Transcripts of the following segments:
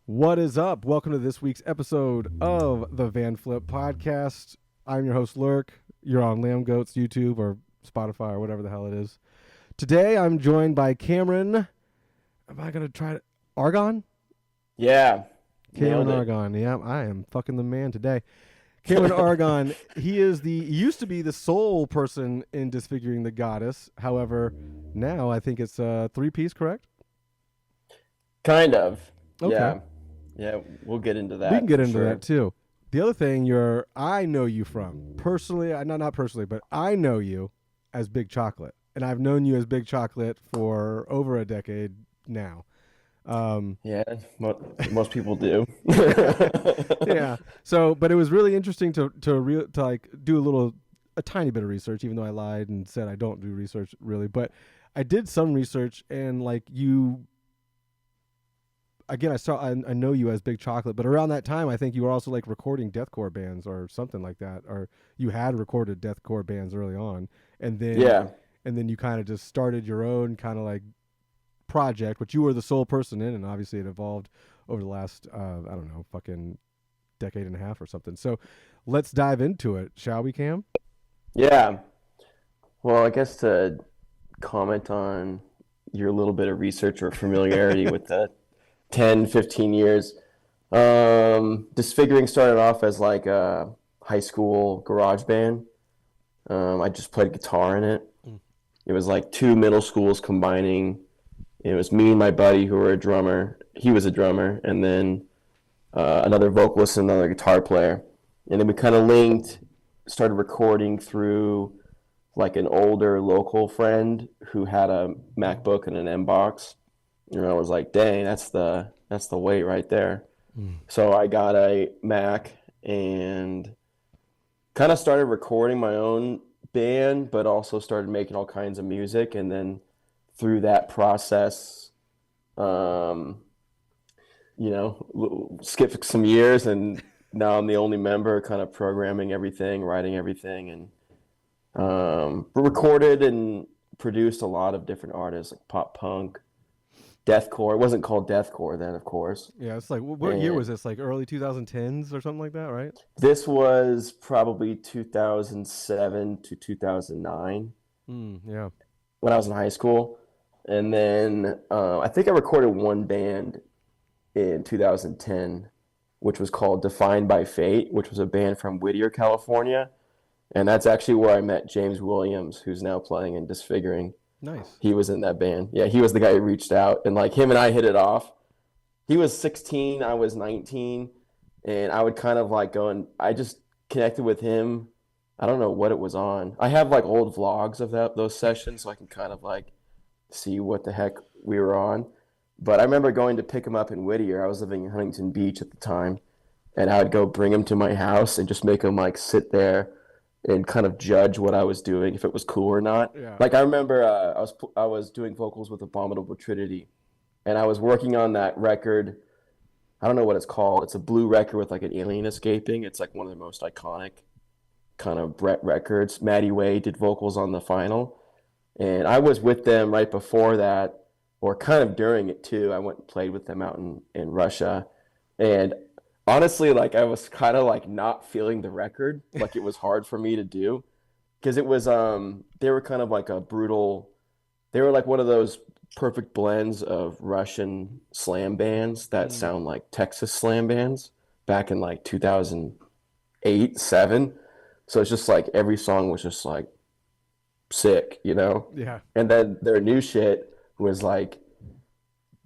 What is up? Welcome to this week's episode of the Vanflip podcast. I'm your host, LURK. You're on Lambgoat's YouTube or Spotify or whatever the hell it is. Today, I'm joined by Cameron. Am I going to try to... Argon? Yeah. Cameron Argon. Yeah, I am fucking the man today. Cameron Argon, he used to be the sole person in Disfiguring the Goddess. However, now I think it's a three-piece, correct? Kind of. Okay. Yeah. Yeah, we'll get into that. We can get into sure. that too. The other thing I know you from personally, not personally, but I know you as Big Chocolate, and I've known you as Big Chocolate for over a decade now. Yeah, most people do. Yeah. So, but it was really interesting to like do a tiny bit of research, even though I lied and said I don't do research really, but I did some research, and like you. Again, I know you as Big Chocolate, but around that time, I think you were also like recording deathcore bands or something like that, or you had recorded deathcore bands early on, and then you kind of just started your own kind of like project, which you were the sole person in, and obviously it evolved over the last I don't know, fucking decade and a half or something. So let's dive into it, shall we, Cam? Yeah. Well, I guess to comment on your little bit of research or familiarity with the 10, 15 years. Disfiguring started off as like a high school garage band. I just played guitar in it. It was like two middle schools combining. It was me and my buddy who were a drummer. He was a drummer, and then another vocalist and another guitar player. And then we kind of linked, started recording through like an older local friend who had a MacBook and an M-Box. And I was like, dang, that's the weight right there. So I got a Mac and kind of started recording my own band, but also started making all kinds of music. And then through that process, skipped some years, and now I'm the only member kind of programming everything, writing everything, and recorded and produced a lot of different artists like pop punk, deathcore. It wasn't called deathcore then, of course. Yeah, it's like what year was this? Like early 2010s or something like that, right? This was probably 2007 to 2009. Yeah. When I was in high school. And then I think I recorded one band in 2010, which was called Defined by Fate, which was a band from Whittier, California. And that's actually where I met James Williams, who's now playing in Disfiguring. Nice. He was in that band. Yeah, he was the guy who reached out, and like him and I hit it off. He was 16, I was 19, and I would kind of like go, and I just connected with him. I don't know what it was on. I have like old vlogs of those sessions, so I can kind of like see what the heck we were on. But I remember going to pick him up in Whittier. I was living in Huntington Beach at the time, and I would go bring him to my house and just make him like sit there and kind of judge what I was doing, if it was cool or not. Yeah. Like I remember I was doing vocals with Abominable Trinity, and I was working on that record. I don't know what it's called. It's a blue record with like an alien escaping. It's like one of the most iconic kind of Brett records. Maddie Way did vocals on the final, and I was with them right before that, or kind of during it too. I went and played with them out in Russia, and honestly, like I was kind of like not feeling the record. Like it was hard for me to do, because it was they were kind of like they were like one of those perfect blends of Russian slam bands that sound like Texas slam bands back in like 2008, 7. So it's just like every song was just like sick, you know? Yeah. And then their new shit was like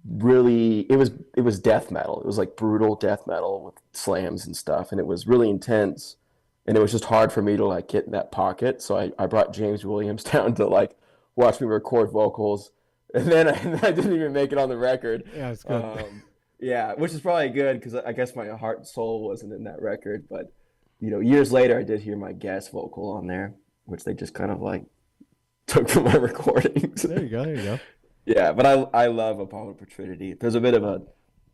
really, it was death metal. It was like brutal death metal with slams and stuff, and it was really intense, and it was just hard for me to like get in that pocket. So I brought James Williams down to like watch me record vocals, and then I didn't even make it on the record. Yeah, it's good. Yeah, which is probably good, because I guess my heart and soul wasn't in that record. But years later, I did hear my guest vocal on there, which they just kind of like took from my recordings. There you go. There you go. Yeah, but I love Abominable Trinity. There's a bit of a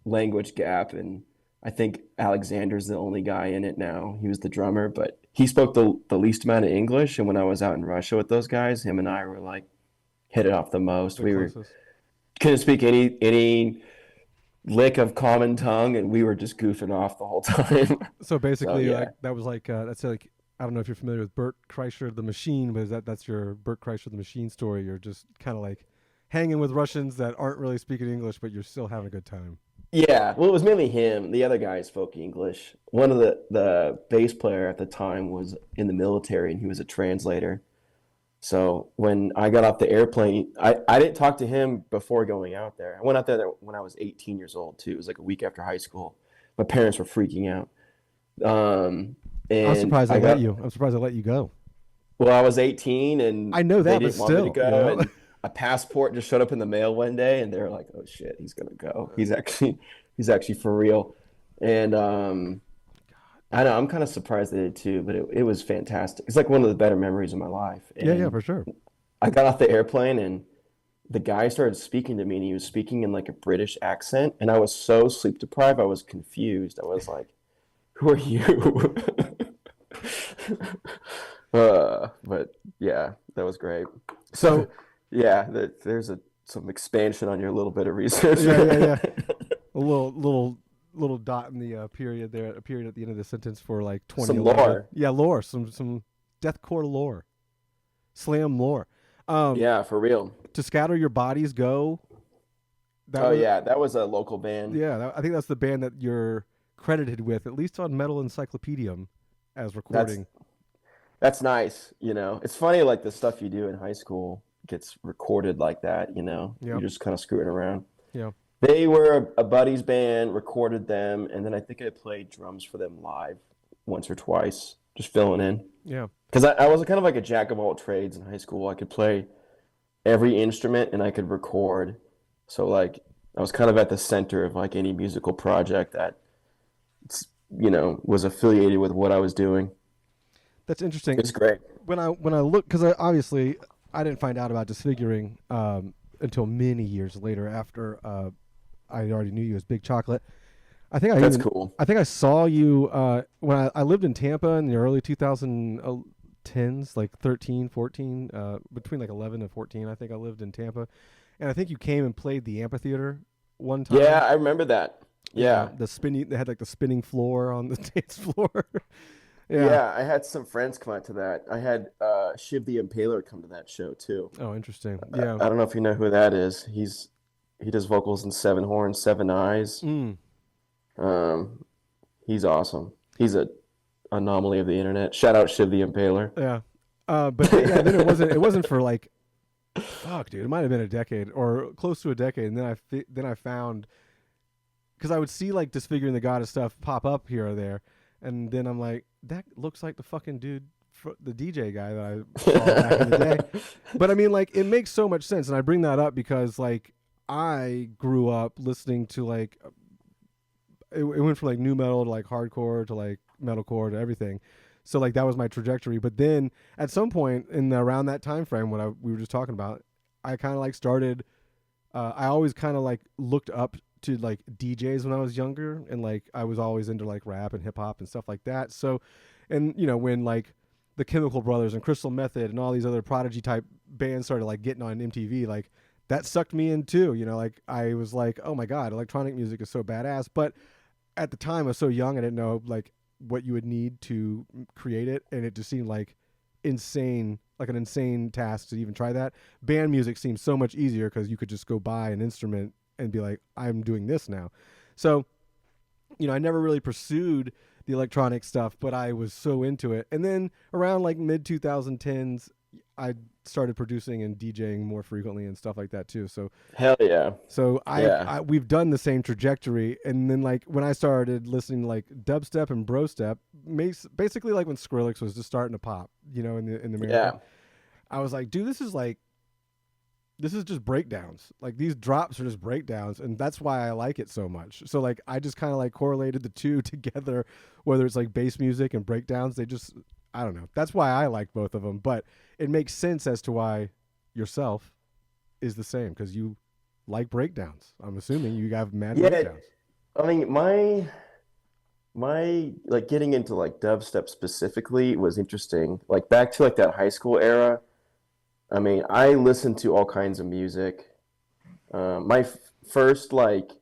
language gap, and I think Alexander's the only guy in it now. He was the drummer, but he spoke the least amount of English. And when I was out in Russia with those guys, him and I were like hit it off the most. We couldn't speak any lick of common tongue, and we were just goofing off the whole time. So So basically, yeah, like that was like that's like I don't know if you're familiar with Bert Kreischer the Machine, but that's your Bert Kreischer the Machine story? You're just kind of like hanging with Russians that aren't really speaking English, but you're still having a good time. yeah. Well, it was mainly him. The other guys spoke English. One of the bass player at the time was in the military, and he was a translator. So when I got off the airplane, I didn't talk to him before going out there. I went out there when I was 18 years old too. It was like a week after high school. My parents were freaking out. Um, I'm and surprised I I let got you. I'm surprised I let you go. Well, I was 18 and I know they that, but didn't want me to still, you go. know. And a passport just showed up in the mail one day, and they were like, "Oh shit, he's gonna go. He's actually for real." And I know I'm kind of surprised they did too, but it was fantastic. It's like one of the better memories of my life. Yeah, yeah, And for sure. I got off the airplane, and the guy started speaking to me, and he was speaking in like a British accent, and I was so sleep deprived, I was confused. I was like, "Who are you?" But yeah, that was great. So So yeah, there's some expansion on your little bit of research. yeah, yeah, yeah. A little dot in the period there, a period at the end of the sentence for like Some 2011. lore. Yeah, lore, some deathcore lore, slam lore. Um, Yeah, for real. to scatter your bodies go. That Oh was yeah, that was a local band. yeah. I think that's the band that you're credited with, at least on Metal Encyclopedium, as That's recording. that's nice. It's funny like the stuff you do in high school gets recorded like that. You're Yep. just kind of screwing around. Yeah. They were a buddy's band, recorded them, and then I think I played drums for them live once or twice, just filling in. Yeah. Because I was kind of like a jack of all trades in high school. I could play every instrument and I could record. So like I was kind of at the center of like any musical project that was affiliated with what I was doing. That's interesting. It's great. When I look, because obviously I didn't find out about disfiguring until many years later after I already knew you as Big Chocolate. That's cool. I think I saw you when I lived in Tampa in the early 2010s, like 13, 14, between like 11 and 14. I think I lived in Tampa, and I think you came and played the amphitheater one Yeah, time. I remember that. Yeah, Yeah. the spinning. They had like the spinning floor on the dance floor. Yeah. Yeah, I had some friends come out to that. I had Shiv the Impaler come to that show too. Oh, interesting. Yeah. I don't know if you know who that is. He does vocals in Seven Horns, Seven Eyes. Mm. Um, he's awesome. He's a anomaly of the internet. Shout out Shiv the Impaler. Yeah. But yeah, then it wasn't for like fuck, dude. It might have been a decade or close to a decade, and then I found because I would see like Disfiguring the Goddess stuff pop up here or there, and then I'm like, that looks like the fucking dude, the DJ guy that I saw back in the day. But I mean, like, it makes so much sense, and I bring that up because like I grew up listening to like it went from like new metal to like hardcore to like metalcore to everything. So like that was my trajectory. But then at some point around that time frame when we were just talking about, I kind of like started. I always kind of like looked up to like DJs when I was younger, and like I was always into like rap and hip hop and stuff like that. So, and when like the Chemical Brothers and Crystal Method and all these other Prodigy type bands started like getting on MTV, like that sucked me in too. Like I was like, oh my god, electronic music is so badass. But at the time I was so young, I didn't know like what you would need to create it, and it just seemed like insane, like an insane task to even try that. Band music seems so much easier because you could just go buy an instrument and be like, I'm doing this now. So I never really pursued the electronic stuff, but I was so into it. And then around like mid 2010s, I started producing and DJing more frequently and stuff like that too. So Hell yeah. so Yeah. we've done the same trajectory. And then like when I started listening to like dubstep and brostep, basically like when Skrillex was just starting to pop, in America, Yeah. I was like, dude, this is just breakdowns. Like these drops are just breakdowns, and that's why I like it so much. So like I just kind of like correlated the two together, whether it's like bass music and breakdowns. I don't know. That's why I like both of them, but it makes sense as to why yourself is the same because you like breakdowns. I'm assuming you have mad Yeah. breakdowns. I mean, my like getting into like dubstep specifically was interesting. Like back to like that high school era. I mean, I listened to all kinds of music. My first like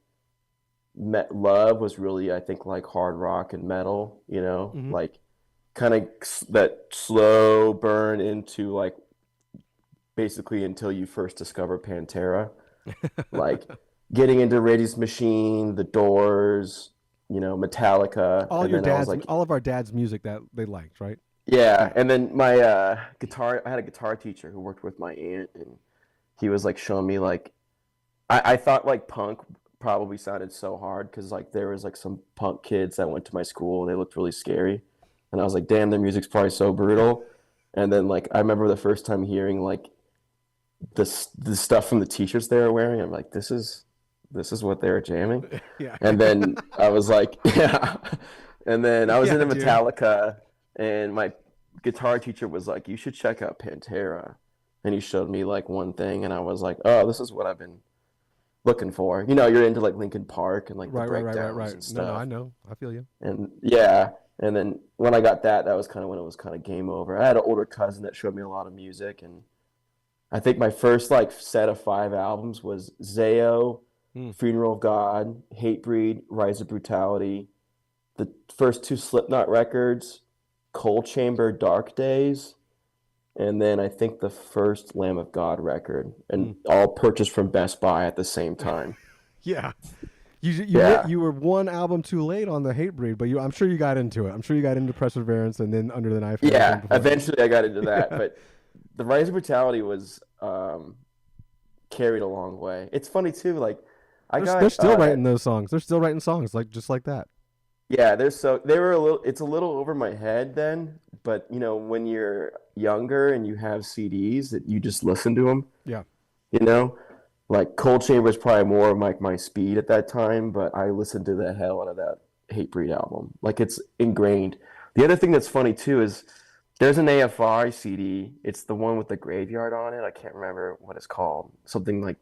love was really, I think, like hard rock and metal, you know, Mm-hmm. like kind of that slow burn into like basically until you first discover Pantera, like getting into Rage Machine, The Doors, you know, Metallica, All and your then I was dad's, like, all of our dad's music that they liked, right? yeah. Yeah. And then my guitar, I had a guitar teacher who worked with my aunt, and he was like showing me like, I thought like punk probably sounded so hard because like there was like some punk kids that went to my school and they looked really scary, and I was like, damn, their music's probably so brutal. And then like I remember the first time hearing like the stuff from the t-shirts they were wearing. I'm like, this is what they were jamming. Yeah. And then I was like, yeah. And then I was Yeah, into dude. Metallica, and my guitar teacher was like, you should check out Pantera. And he showed me like one thing, and I was like, oh, this is what I've been looking for. You know, you're into like Linkin Park and like the breakdowns Right. and No, I stuff. know. I feel you. And yeah. And then when I got that, that was kind of when it was kind of game over. I had an older cousin that showed me a lot of music, and I think my first like set of 5 albums was Zayo, Hmm. Funeral of God, Hatebreed, Rise of Brutality, the first 2 Slipknot records, Cold Chamber, Dark Days, and then I think the first Lamb of God record, Hmm. and all purchased from Best Buy at the same time. Yeah. Yeah, You were one album too late on the Hatebreed, but I'm sure you got into it. I'm sure you got into Perseverance and then Under the Knife and everything yeah. before that. Eventually, I got into that, Yeah. but the Rise of Brutality was carried a long way. It's funny too, like I They're got still writing those songs. They're still writing songs like just like that. yeah, they were a little, it's a little over my head then, but you know, when you're younger and you have CDs that you just listen to them, Yeah. you know, like Cold Chamber is probably more of like my speed at that time, but I listened to the hell out of that Hatebreed album. Like it's ingrained. The other thing that's funny too is there's an AFI CD. It's the one with the graveyard on it. I can't remember what it's called. Something like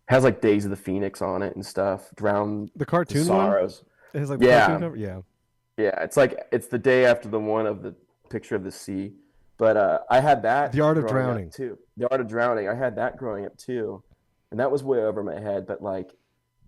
has like Days of the Phoenix on it and stuff. Drown The the cartoon one? Sorrows. It has like the cartoon Yeah, cover? Yeah. yeah, it's like it's the day after the one of the picture of the sea. But I had that The Art of growing up Drowning. too. The Art of Drowning. I had that growing up too, and that was way over my head. But like,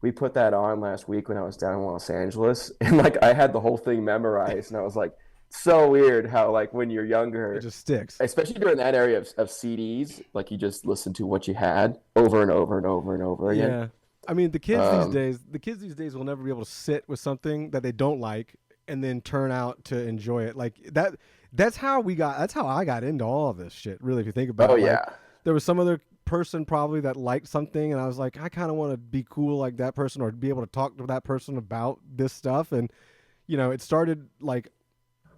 we put that on last week when I was down in Los Angeles, and like I had the whole thing memorized, and I was like, so weird how like when you're It younger, just sticks. especially during that area of CDs, like you just listen to what you had over and over and over and over again. Yeah. I mean, Um, the kids these days will never be able to sit with something that they don't like and then turn out to enjoy it. Like that that's how I got into all of this shit, really, if you think about oh it. Like yeah, there was some other person probably that liked something and I was like, I kind of want to be cool like that person or be able to talk to that person about this stuff. And it started like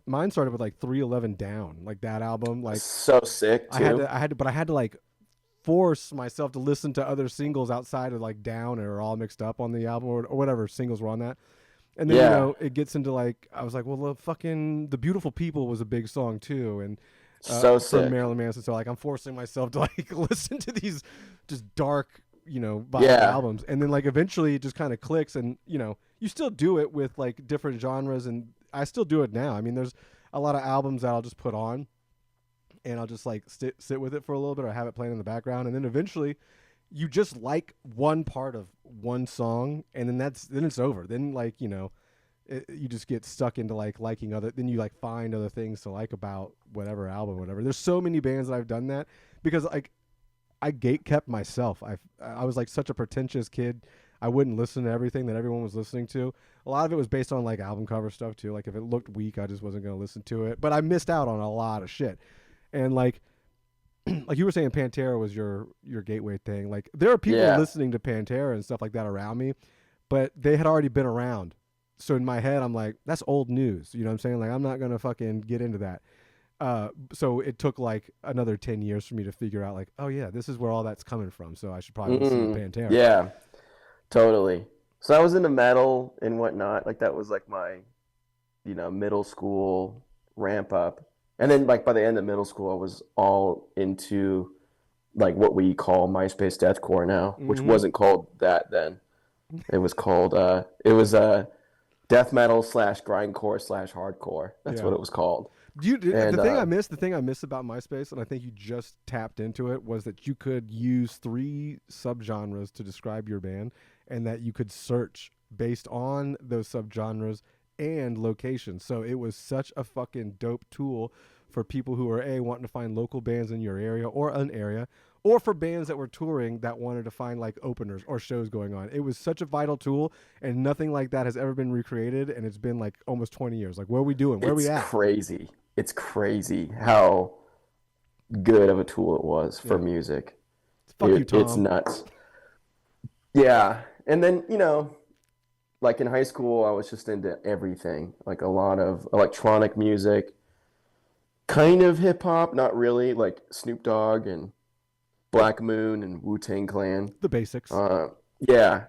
mine started with like 311 Down, like that album. Like so sick too. I had to like force myself to listen to other singles outside of like Down or all mixed up on the album or whatever singles were on that. And then Yeah, it gets into like I was like, well, the Beautiful People was a big song too, and so from sick. Marilyn Manson. So like I'm forcing myself to like listen to these just dark, vibe Yeah. albums, and then like eventually it just kind of clicks, and you still do it with like different genres, and I still do it now. I mean, there's a lot of albums that I'll just put on and I'll just like sit with it for a little bit or have it playing in the background, and then eventually you just like one part of one song, and then it's over. Then like you just get stuck into like liking other. Then you like find other things to like about whatever album, whatever. There's so many bands that I've done that because like I gate kept myself. I was like such a pretentious kid. I wouldn't listen to everything that everyone was listening to. A lot of it was based on like album cover stuff too. Like if it looked weak, I just wasn't going to listen to it. But I missed out on a lot of shit. And like like you were saying Pantera was your gateway thing. Like there are people Yeah. listening to Pantera and stuff like that around me, but they had already been around. So in my head I'm like, that's old news. You know what I'm saying? Like I'm not going to fucking get into that. So it took like another 10 years for me to figure out like, oh yeah, this is where all that's coming from. So I should probably listen to Pantera. Yeah, totally. So I was into metal and whatnot. Like that was like my, middle school ramp up. And then like by the end of middle school, I was all into like what we call MySpace deathcore now, which Mm-hmm. wasn't called that then. It was called death metal slash grindcore slash hardcore. That's Yeah. what it was called. The And thing I miss about MySpace, and I think you just tapped into it, was that you could use 3 subgenres to describe your band, and that you could search based on those subgenres and locations. So it was such a fucking dope tool for people who are wanting to find local bands in your area or an area, or for bands that were touring that wanted to find like openers or shows going on. It was such a vital tool, and nothing like that has ever been recreated, and it's been like almost 20 years. Like, what are we doing? Where are we at? It's crazy how good of a tool it was for music. Fuck you, Tom. It's nuts. Yeah. And then, you know, like in high school, I was just into everything, like a lot of electronic music, kind of hip hop, not really, like Snoop Dogg and Black Moon and Wu-Tang Clan. The basics. Yeah.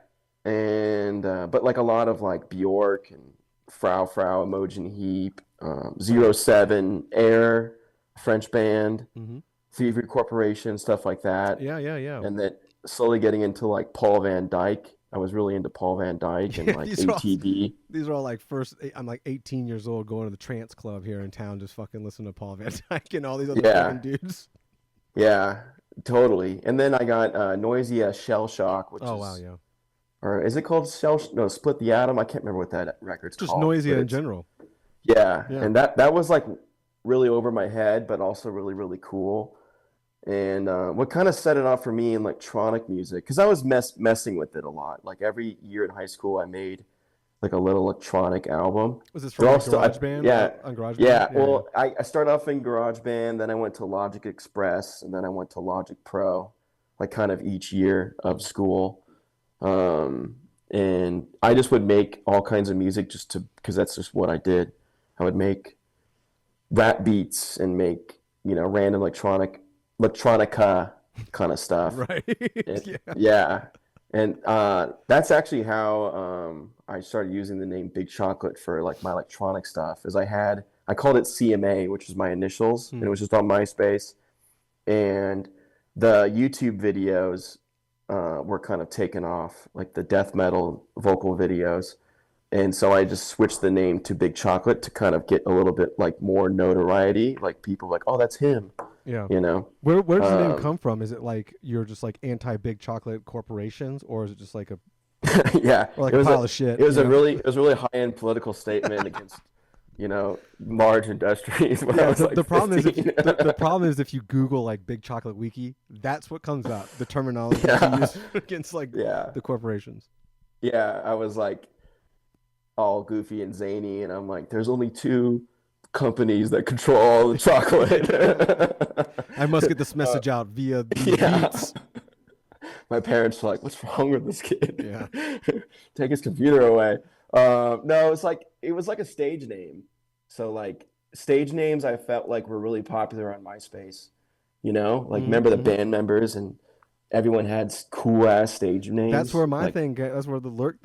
And, but like a lot of like Bjork and Frau, Imogen Heap, 07, Air, French band, Thievery Corporation, stuff like that. Yeah. And then slowly getting into like Paul Van Dyke. I was really into Paul Van Dyke and like ATB. These are all like I'm like 18 years old going to the trance club here in town, just fucking listening to Paul Van Dyke and all these other fucking dudes. Yeah, totally. And then I got Noisy Shell Shock, which or is it called Split the Atom? I can't remember what that record's just called. Noisy in general. Yeah, and that was like really over my head, but also really, really cool. And what kind of set it off for me in electronic music, because I was messing with it a lot. Like every year in high school, I made like a little electronic album. Was this from GarageBand? Yeah. On GarageBand? Yeah. Well, I started off in GarageBand, then I went to Logic Express, and then I went to Logic Pro, like kind of each year of school. And I just would make all kinds of music because that's just what I did. I would make rap beats and make, you know, random electronica kind of stuff. Right. Yeah. And that's actually how I started using the name Big Chocolate for like my electronic stuff. I called it CMA, which is my initials, and it was just on MySpace. And the YouTube videos were kind of taken off, like the death metal vocal videos. And so I just switched the name to Big Chocolate to kind of get a little bit like more notoriety, like people like, oh, that's him. Yeah. You know, where does the name come from? Is it like you're just like anti-big chocolate corporations, or is it just like a or like a pile of shit? It was a really high-end political statement against, you know, large industries. The problem is if you Google like Big Chocolate Wiki, that's what comes up. The terminology used against like the corporations. Yeah, I was like all goofy and zany, and I'm like, there's only two companies that control all the chocolate. I must get this message out via these beats. My parents were like, what's wrong with this kid? Yeah. Take his computer away. No, it was like a stage name. So like stage names I felt like were really popular on MySpace. You know, like remember the band members, and everyone had cool ass stage names. That's where that's where the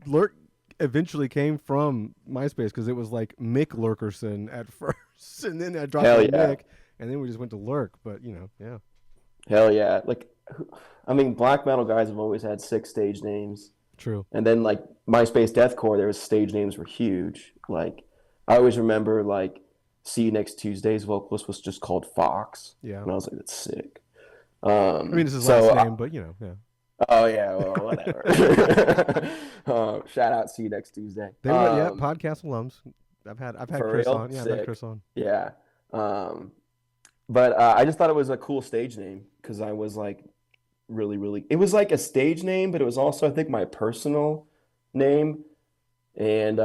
LURK eventually came from MySpace, because it was like Mick Lurkerson at first, and then I dropped Mick, and then we just went to LURK. But you know, hell yeah. Like, I mean, black metal guys have always had 6 stage names. True. And then like MySpace deathcore, there was stage names were huge. Like I always remember like See You Next Tuesday's vocalist was just called Fox. Yeah. And I was like, that's sick. I mean, it's his last name, but you know, yeah. Oh yeah, well, whatever. Shout out, See You Next Tuesday. They were podcast alums. I've had Chris on. Yeah, I've had Chris on. Yeah. But I just thought it was a cool stage name, because I was like really, it was like a stage name, but it was also, I think, my personal name. And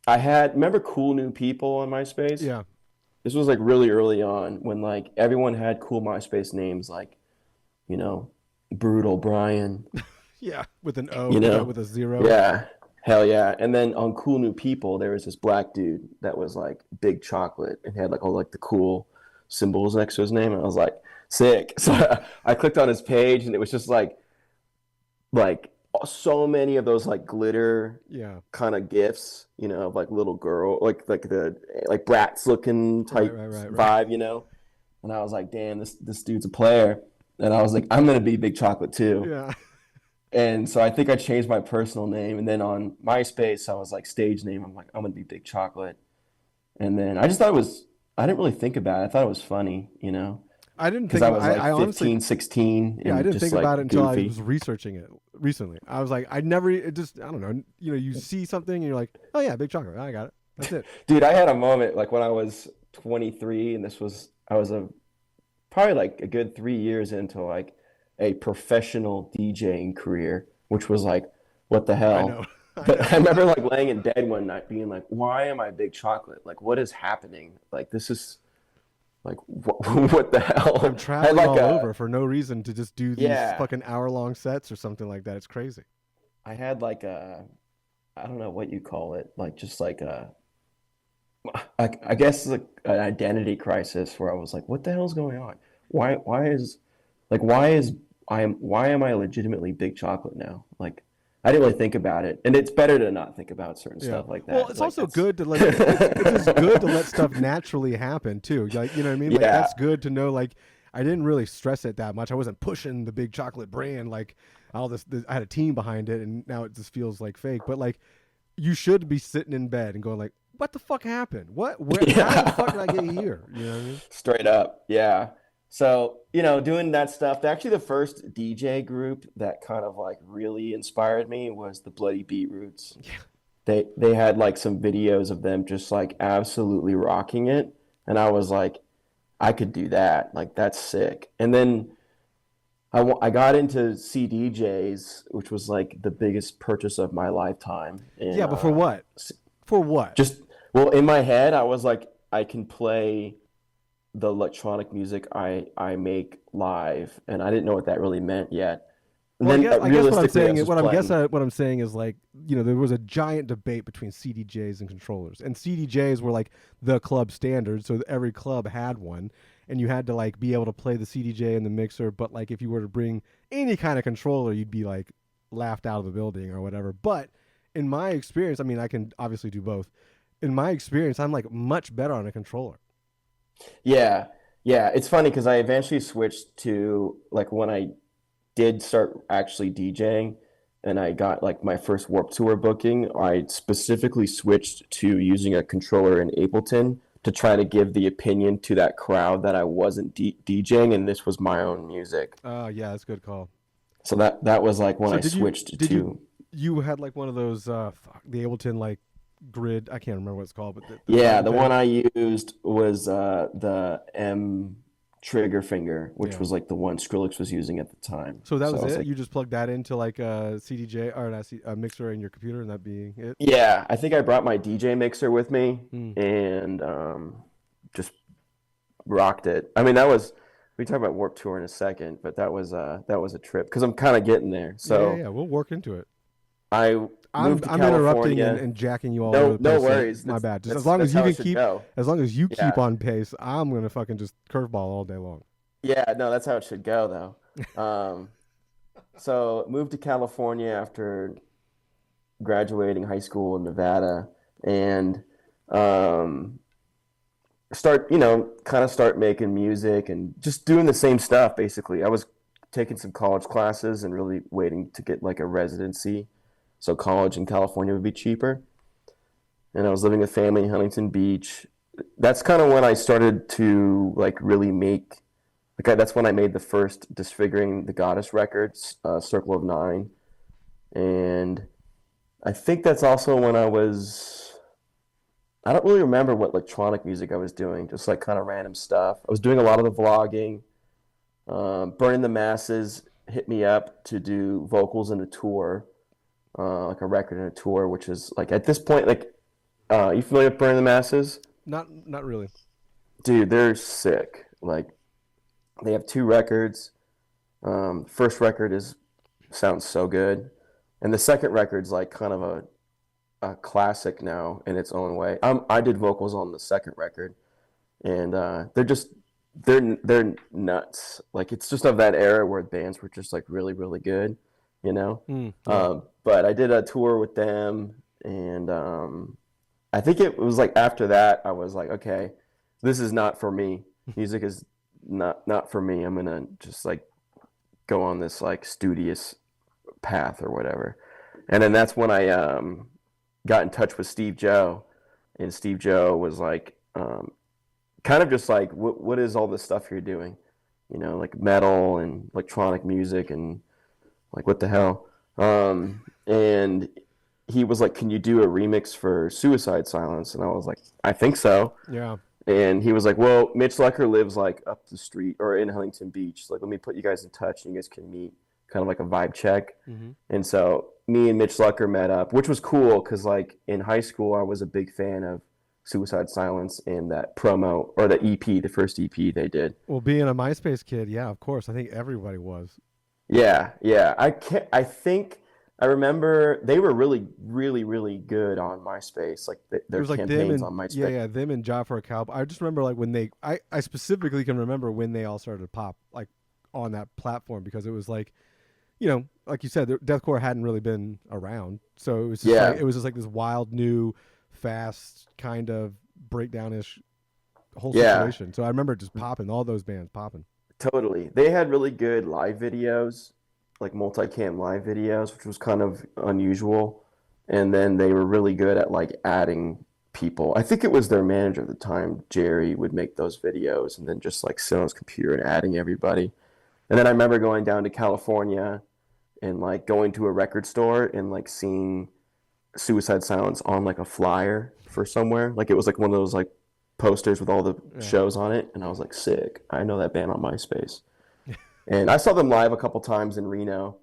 remember Cool New People on MySpace? Yeah. This was like really early on when like everyone had cool MySpace names, like, you know, Brutal Brian. Yeah, with an O, you know, with a 0. Yeah, hell yeah. And then on Cool New People, there was this black dude that was like Big Chocolate and had like all like the cool symbols next to his name. And I was like, sick. So I clicked on his page, and it was just like so many of those like glitter kind of gifs, you know, of like little girl, like the like Bratz looking type vibe, you know. And I was like, damn, this dude's a player. And I was like, I'm gonna be Big Chocolate too. Yeah. And so I think I changed my personal name, and then on MySpace I was like stage name, I'm like, I'm gonna be Big Chocolate. And then I just thought I didn't really think about it. I thought it was funny, you know. I didn't because think I about. was like I honestly, 15, 16, yeah, I and didn't just think about it like until I goofy. was researching it recently. I was like, I never. It just, I don't know. You know, you see something and you're like, oh yeah, big chocolate. I got it. That's it. Dude, I had a moment like when I was 23, and this was I was a probably like a good 3 years into like a professional DJing career, which was like, what the I hell? know. I But I know. remember like laying in bed one night being like, why am I big chocolate? Like, what is happening? Like, this is like, what the I'm hell? I had traveling like all over for no reason to just do these yeah, fucking hour-long sets or something like that. It's crazy. I had like I don't know what you call it, like just like I guess like an identity crisis where I was like, what the hell's going on? Why is like why am I legitimately big chocolate now? Like I didn't really think about it, and it's better to not think about certain Yeah. stuff like Well, that. it's Like also that's good to let it's just good to let stuff naturally happen too. Like, you know what I mean? Like yeah, that's good to know. Like I didn't really stress it that much. I wasn't pushing the big chocolate brand like all this I had a team behind it, and now it just feels like fake. But like you should be sitting in bed and going like, what the fuck happened? What? Where? How the fuck did I yeah. get here? You know what I mean? Straight up, yeah. So, doing that stuff, actually the first DJ group that kind of like really inspired me was the Bloody Beetroots. Yeah. They had like some videos of them just like absolutely rocking it, and I was like, I could do that. Like that's sick. And then I got into CDJs, which was like the biggest purchase of my lifetime. And Yeah, but for what? For what? just well, in my head, I was like, I can play the electronic music I make live, and I didn't know what that really meant yet. And Well, then I guess what I'm realistically, I saying was is just playing. what I'm saying is like, you know, there was a giant debate between CDJs and controllers, and CDJs were like the club standard, so every club had one, and you had to like be able to play the CDJ in the mixer. But like if you were to bring any kind of controller, you'd be like laughed out of the building or whatever. But in my experience, I mean, I can obviously do both. In my experience, I'm like much better on a controller. Yeah, yeah. It's funny because I eventually switched to like when I did start actually DJing and I got like my first Warp Tour booking, I specifically switched to using a controller in Ableton to try to give the opinion to that crowd that I wasn't DJing and this was my own music. Yeah, that's a good call. So that was like when So I switched did to you had like one of those the Ableton like grid? I can't remember what it's called, but the yeah, button the thing. one I used was the M trigger finger, which Yeah. was like the one Skrillex was using at the time. So that So was I was it. like, You just plugged that into like a CDJ or not a mixer in your computer, and that being it. yeah, I think I brought my DJ mixer with me Hmm. and just rocked it. I mean, that was we talk about Warp Tour in a second, but that was a trip because I'm kind of getting there. Yeah, yeah, So yeah. We'll work into it. I moved to I'm interrupting California. and jacking you all over No, the no place. So worries. my bad. Just as long That's as you how can it should keep, go. as long as you keep Yeah, on pace, I'm gonna fucking just curveball all day long. yeah. No, that's how it should go though. So moved to California after graduating high school in Nevada, and um, start making music and just doing the same stuff basically. I was taking some college classes and really waiting to get like a residency so college in California would be cheaper. And I was living with family in Huntington Beach. That's kind of when I started to like really make that's when I made the first Disfiguring the Goddess records, Circle of Nine. And I think that's also when I don't really remember what electronic music I was doing, just like kind of random stuff. I was doing a lot of the vlogging. Burning the Masses hit me up to do vocals in a tour, like a record in a tour, which is like at this point, like, you familiar with Burning the Masses? Not really. Dude, they're sick. Like, they have two records. First record sounds so good, and the second record's like kind of a classic now in its own way. I did vocals on the second record, and they're nuts. Like it's just of that era where bands were just like really really good, you know. Yeah. But I did a tour with them, and I think it was like after that I was like, okay, this is not for me. Music is not for me. I'm gonna just like go on this like studious path or whatever. And then that's when I got in touch with Steve Joe, and Steve Joe was like, kind of just like, what is all this stuff you're doing? like metal and electronic music and like what the hell. And he was like, "Can you do a remix for Suicide Silence?" And I was like, "I think so." Yeah. And he was like, "Well, Mitch Lecker lives like up the street or in Huntington Beach. Like, let me put you guys in touch, and you guys can meet, kind of like a vibe check." Mm-hmm. And so me and Mitch Lecker met up, which was cool because like in high school I was a big fan of Suicide Silence and that promo or the EP, the first EP they did. Well, being a MySpace kid, yeah, of course. I think everybody was. Yeah, yeah. I think I remember they were really, really, really good on MySpace. Like It their was like them campaigns and on yeah, MySpace. yeah, them and Job for a Cowboy. I just remember like when I specifically can remember when they all started to pop like on that platform because it was like, like you said, deathcore hadn't really been around, so it was just like Yeah, it was just like this wild new, fast kind of breakdown-ish whole yeah, situation. So I remember just popping all those bands popping. totally. They had really good live videos, like multicam live videos, which was kind of unusual. And then they were really good at like adding people. I think it was their manager at the time, Jerry, would make those videos and then just like sit on his computer and adding everybody. And then I remember going down to California and like going to a record store and like seeing Suicide Silence on like a flyer for somewhere. Like it was like one of those like posters with all the Yeah. shows on it. And I was like, sick. I know that band on MySpace. And I saw them live a couple times in Reno.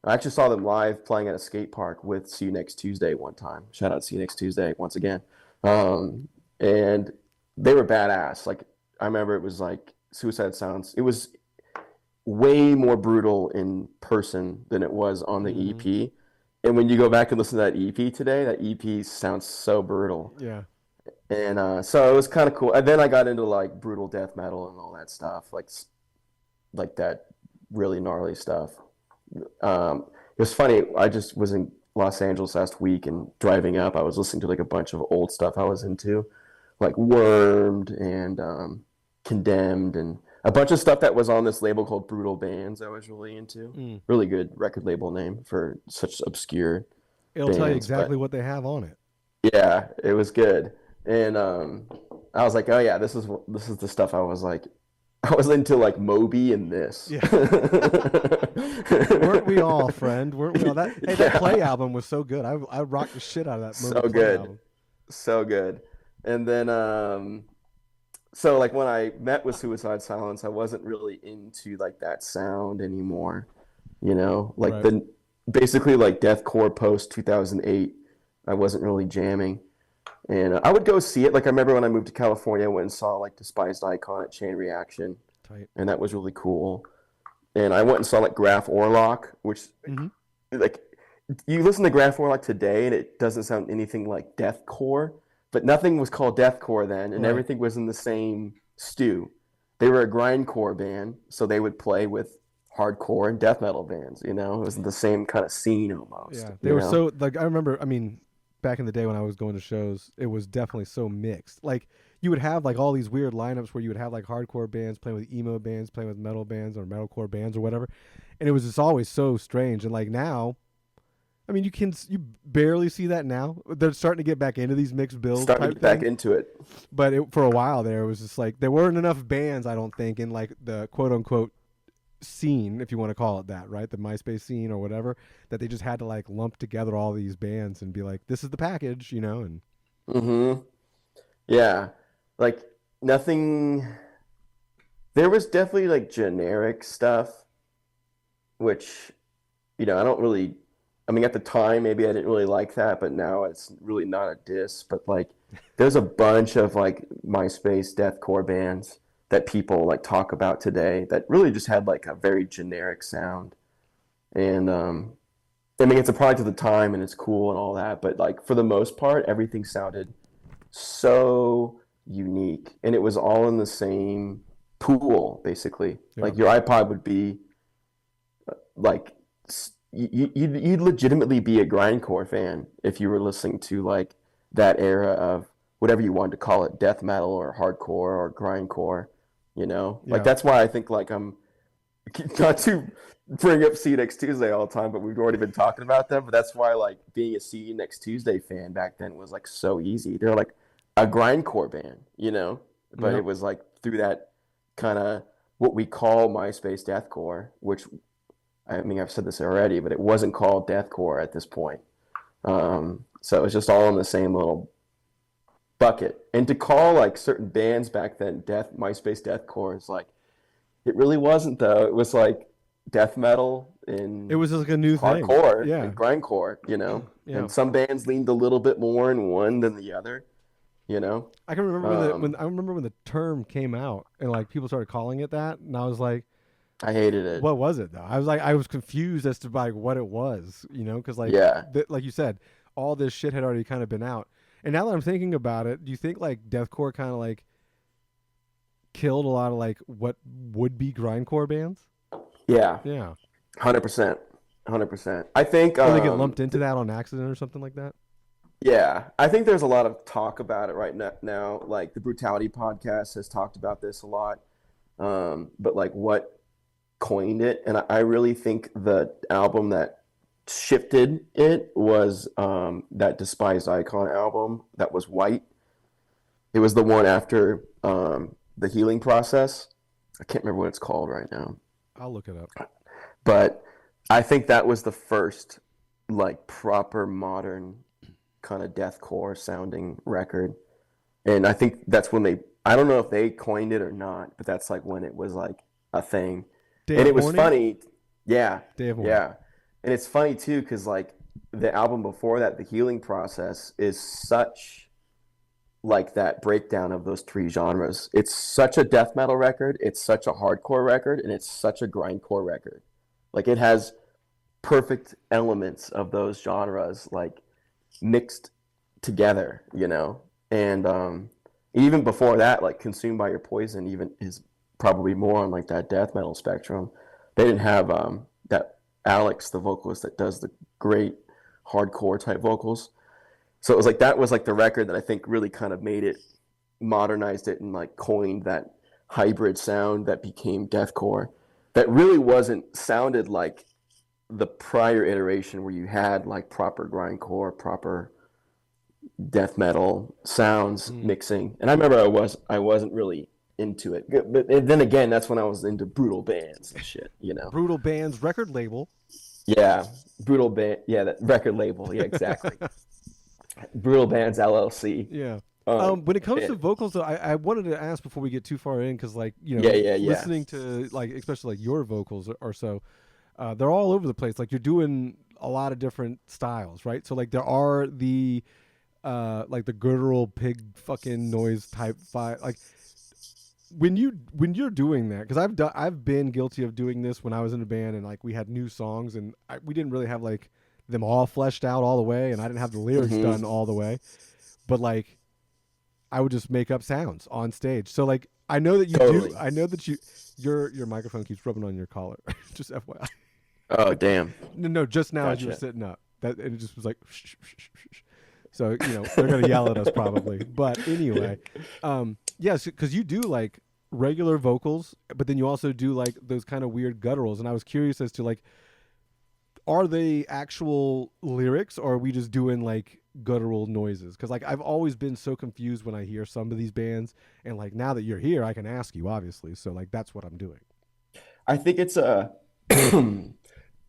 I actually saw them live playing at a skate park with See You Next Tuesday one time. Shout out See You Next Tuesday once again. And they were badass. Like I remember it was like Suicide Silence. It was way more brutal in person than it was on the Mm-hmm. EP. And when you go back and listen to that EP today, that EP sounds so brutal. Yeah. And so it was kind of cool. And then I got into like brutal death metal and all that stuff, like that really gnarly stuff. It was funny. I just was in Los Angeles last week and driving up, I was listening to like a bunch of old stuff I was into, like Wormed and Condemned and a bunch of stuff that was on this label called Brutal Bands I was really into. Mm. Really good record label name for such obscure It'll tell you bands. exactly But what they have on it. yeah, it was good. And I was like, oh yeah, this is the stuff I was like I was into like Moby and this. Yeah. Weren't we all, friend? Weren't we all? That Yeah, Play album was so good. I rocked the shit out of that so Moby Play good. album. So good. And then so like when I met with Suicide Silence, I wasn't really into like that sound anymore. Like Right. the basically like deathcore post 2008, I wasn't really jamming. And I would go see it. Like I remember when I moved to California, I went and saw like Despised Icon at Chain Reaction, Tight. and that was really cool. And I went and saw like Graf Orlock, which Mm-hmm. like you listen to Graf Orlock today, and it doesn't sound anything like deathcore. But nothing was called deathcore then, and Right. everything was in the same stew. They were a grindcore band, so they would play with hardcore and death metal bands. It was the same kind of scene almost. Yeah. They were so like I remember. I mean, back in the day when I was going to shows, it was definitely so mixed. Like you would have like all these weird lineups where you would have like hardcore bands playing with emo bands, playing with metal bands or metalcore bands or whatever, and it was just always so strange. And like now, I mean, you barely see that now. They're starting to get back into these mixed bills Starting to type get back things. into it. But for a while there, it was just like there weren't enough bands, I don't think, in like the quote unquote scene, if you want to call it that, right? The MySpace scene or whatever, that they just had to like lump together all these bands and be like, this is the package, and Mm-hmm. Yeah. Like nothing. There was definitely like generic stuff, which, I don't really. I mean, at the time, maybe I didn't really like that, but now it's really not a diss. But like, there's a bunch of like MySpace deathcore bands that people like talk about today that really just had like a very generic sound. And I mean, it's a product of the time and it's cool and all that, but like for the most part, everything sounded so unique, and it was all in the same pool, basically. yeah. Like your iPod would be like you'd legitimately be a grindcore fan if you were listening to like that era of whatever you wanted to call it, death metal or hardcore or grindcore. Like Yeah. that's why I think like I'm not to bring up See You Next Tuesday all the time, but we've already been talking about them. But that's why like being a See You Next Tuesday fan back then was like so easy. They're like a grindcore band, but Yep. it was like through that kind of what we call MySpace deathcore, which I mean, I've said this already, but it wasn't called deathcore at this point. So it was just all in the same little bucket. And to call like certain bands back then MySpace deathcore is like, it really wasn't though. It was like death metal and it was like a new hardcore thing. and grindcore, you know. Yeah. And some bands leaned a little bit more in one than the other, you know. I can remember when the term came out and like people started calling it that, and I was like, I hated it. What was it though? I was confused as to like what it was, you know, because like like you said, all this shit had already kind of been out. And now that I'm thinking about it, do you think like deathcore kind of like killed a lot of like what would be grindcore bands? Yeah. 100%. I think or they get lumped into that on accident or something like that. Yeah, I think there's a lot of talk about it right now. Like the Brutality podcast has talked about this a lot, but like what coined it, and I really think the album that shifted it was that Despised Icon album that was white. It was the one after the Healing Process. I can't remember what it's called right now. I'll look it up. But I think that was the first like proper modern kind of deathcore sounding record. And I think that's when I don't know if they coined it or not, but that's like when it was like a thing. And it was funny. Yeah. Yeah. And it's funny too, because like the album before that, The Healing Process, is such like that breakdown of those three genres. It's such a death metal record, it's such a hardcore record, and it's such a grindcore record. Like it has perfect elements of those genres like mixed together, you know. And even before that, like Consumed by Your Poison even is probably more on like that death metal spectrum. They didn't have that Alex, the vocalist that does the great hardcore type vocals. So it was like that was like the record that I think really kind of made it, modernized it, and like coined that hybrid sound that became deathcore. That really sounded like the prior iteration where you had like proper grindcore, proper death metal sounds mixing. And I remember I wasn't really into it, but then again, that's when I was into brutal bands and shit, you know. Brutal bands record label. Yeah, brutal band. Yeah, that record label. Yeah, exactly. Brutal Bands LLC. Yeah. When it comes to vocals, though, I wanted to ask before we get too far in, because like, you know, listening to like especially like your vocals or so, they're all over the place. Like you're doing a lot of different styles, right? So like there are the like the guttural pig fucking noise type like when you're doing that, because I've been guilty of doing this when I was in a band and like we had new songs and we didn't really have like them all fleshed out all the way, and I didn't have the lyrics done all the way, but like I would just make up sounds on stage. So like I know that you do. I know that your microphone keeps rubbing on your collar. Just FYI. Oh damn. No, just now as you were sitting up, that it just was like. So you know they're gonna yell at us probably, but anyway, yes, because you do like regular vocals, but then you also do like those kind of weird gutturals, and I was curious as to like, are they actual lyrics or are we just doing like guttural noises? Because like I've always been so confused when I hear some of these bands, and like now that you're here, I can ask you obviously. So like that's what I'm doing. I think it's a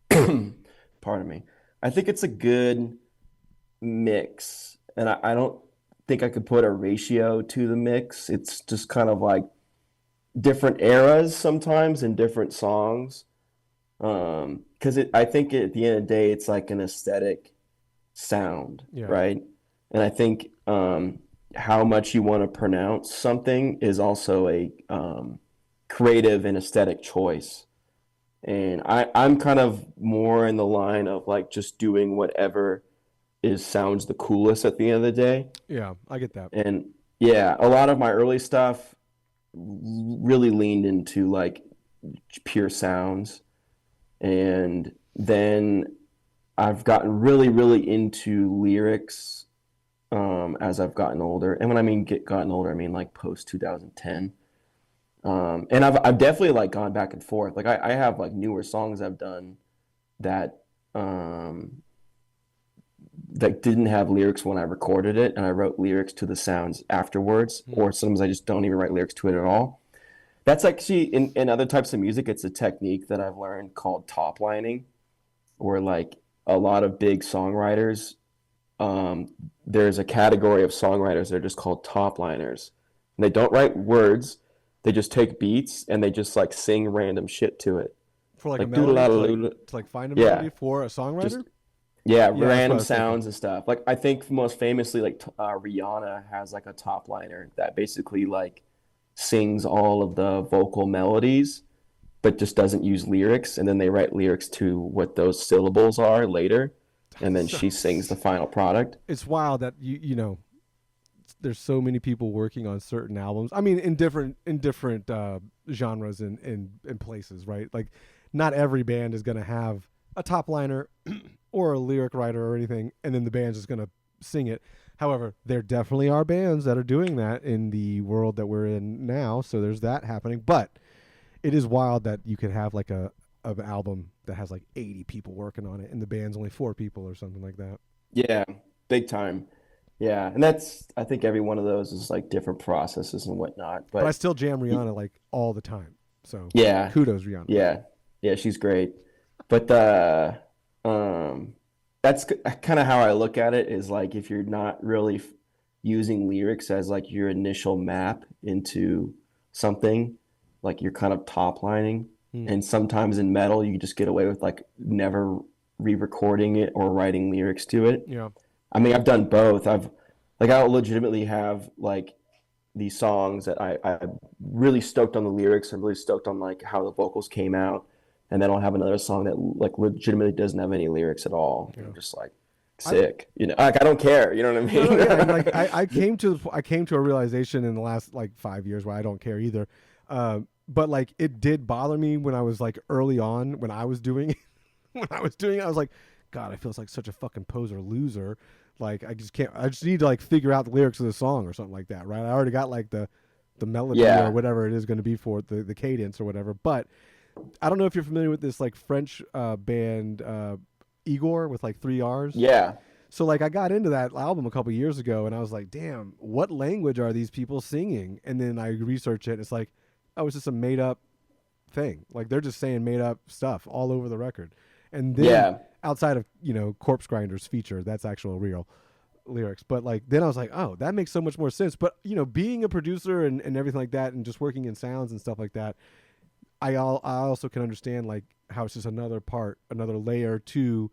pardon me. I think it's a good mix, and I don't think I could put a ratio to the mix. It's just kind of like different eras sometimes in different songs. Because I think at the end of the day, it's like an aesthetic sound, right? And I think how much you want to pronounce something is also a creative and aesthetic choice. And I'm kind of more in the line of like just doing whatever sounds the coolest at the end of the day. Yeah, I get that. And yeah, a lot of my early stuff really leaned into like pure sounds. And then I've gotten really, really into lyrics as I've gotten older. And when I mean gotten older, I mean like post 2010. And I've definitely like gone back and forth. Like I have like newer songs I've done that that didn't have lyrics when I recorded it, and I wrote lyrics to the sounds afterwards, or sometimes I just don't even write lyrics to it at all. That's actually in other types of music, it's a technique that I've learned called top lining, where like a lot of big songwriters, there's a category of songwriters that are just called top liners. And they don't write words, they just take beats and they just like sing random shit to it. For like a Like melody, doodle to like find a yeah, melody for a just songwriter. yeah, Yeah, that's what I random was thinking. sounds and stuff. Like I think most famously, like Rihanna has like a top liner that basically like sings all of the vocal melodies, but just doesn't use lyrics, and then they write lyrics to what those syllables are later, and then So she sings the final product. it's wild that there's so many people working on certain albums. I mean, in different genres and places, right? Like, not every band is gonna have a top liner or a lyric writer or anything, and then the band's just gonna sing it. However, there definitely are bands that are doing that in the world that we're in now. So there's that happening. But it is wild that you could have like a an album that has like 80 people working on it, and the band's only 4 people or something like that. Yeah, big time. Yeah, and that's I think every one of those is like different processes and whatnot. But I But still jam Rihanna like all the time. So yeah, kudos, Rihanna. yeah, yeah, she's great. But um, that's kind of how I look at it is like if you're not really using lyrics as like your initial map into something, like you're kind of top lining. Hmm. And sometimes in metal, you just get away with like never re-recording it or writing lyrics to it. Yeah. I mean, I've done both. I'll legitimately have like these songs that I'm really stoked on the lyrics. I'm really stoked on like how the vocals came out. And then I'll have another song that like legitimately doesn't have any lyrics at all. Yeah. I'm just like I sick, like I don't care. You know what I no, mean? no, yeah. Like I came to a realization in the last like 5 years where I don't care either. But like it did bother me when I was like early on when I was doing it. When I was doing it, I was like, God, I feel like such a fucking poser loser. Like I just can't. I just need to like figure out the lyrics of the song or something like that, right? I already got like the melody or Yeah. whatever it is going to be for it, the cadence or whatever. But I don't know if you're familiar with this like French band Igor with like 3 R's. Yeah. So like I got into that album a couple years ago and I was like, damn, what language are these people singing? And then I researched it and it's like, oh, it's just a made up thing. Like they're just saying made up stuff all over the record. And then Yeah. outside of, Corpse Grinder's feature, that's actual real lyrics. But like then I was like, oh, that makes so much more sense. But being a producer and everything like that and just working in sounds and stuff like that, I also can understand like how it's just another layer to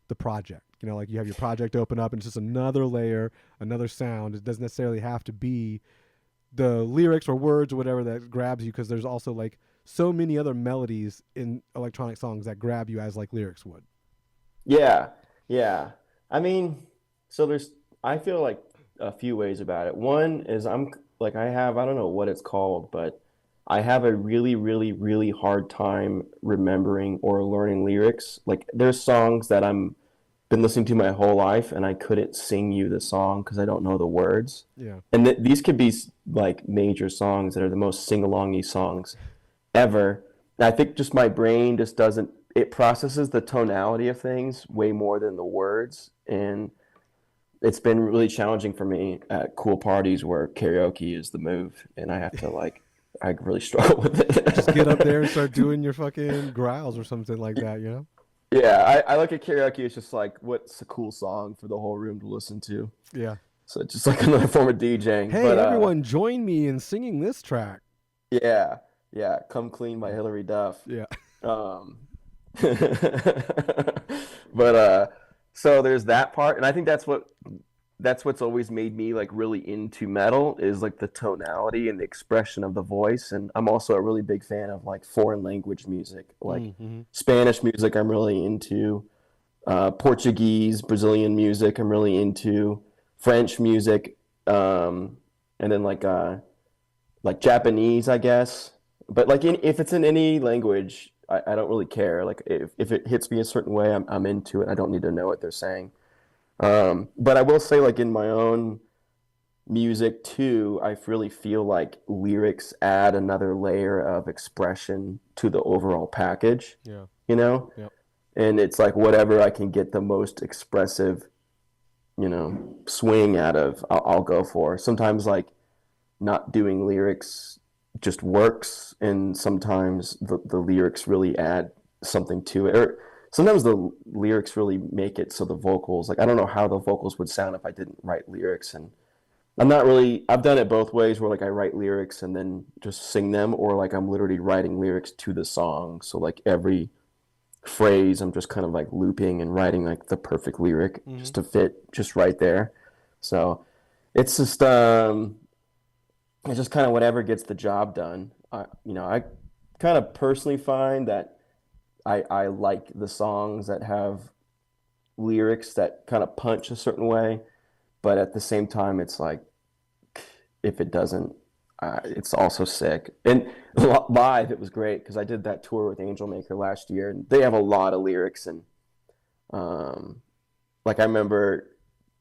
the project. Like you have your project open up and it's just another layer, another sound. It doesn't necessarily have to be the lyrics or words or whatever that grabs you, because there's also like so many other melodies in electronic songs that grab you as like lyrics would. Yeah. Yeah. I mean, so I feel like a few ways about it. One is I don't know what it's called, but I have a really, really, really hard time remembering or learning lyrics. Like there's songs that I'm been listening to my whole life and I couldn't sing you the song because I don't know the words. Yeah. And these could be like major songs that are the most sing-alongy songs ever. And I think just my brain just doesn't, it processes the tonality of things way more than the words. And it's been really challenging for me at cool parties where karaoke is the move. And I have to I really struggle with Just get up it. there and start doing your fucking growls or something like that. Yeah, I look at karaoke. It's just like, what's a cool song for the whole room to listen to? Yeah. So it's just like another form of DJing. Hey, But everyone, join me in singing this track. yeah, yeah, "Come Clean" by Hillary Duff. Yeah. Um, but so there's that part, and I think that's what's always made me like really into metal is like the tonality and the expression of the voice. And I'm also a really big fan of like foreign language music, like Mm-hmm. Spanish music. I'm really into Portuguese, Brazilian music. I'm really into French music, and then like Japanese, I guess. But like if it's in any language, I don't really care. Like if it hits me a certain way, I'm into it. I don't need to know what they're saying. But I will say, like in my own music too, I really feel like lyrics add another layer of expression to the overall package, Yeah. you know? Yep. And it's like whatever I can get the most expressive, swing out of, I'll go for. Sometimes like not doing lyrics just works, and sometimes the lyrics really add something to it, or sometimes the lyrics really make it so the vocals, like I don't know how the vocals would sound if I didn't write lyrics. And I've done it both ways, where like I write lyrics and then just sing them, or like I'm literally writing lyrics to the song, so like every phrase I'm just kind of like looping and writing like the perfect lyric just to fit just right there. So it's just kind of whatever gets the job done. I kind of personally find that I like the songs that have lyrics that kind of punch a certain way, but at the same time, it's like if it doesn't, it's also sick. And live, it was great because I did that tour with Angel Maker last year, and they have a lot of lyrics. And like I remember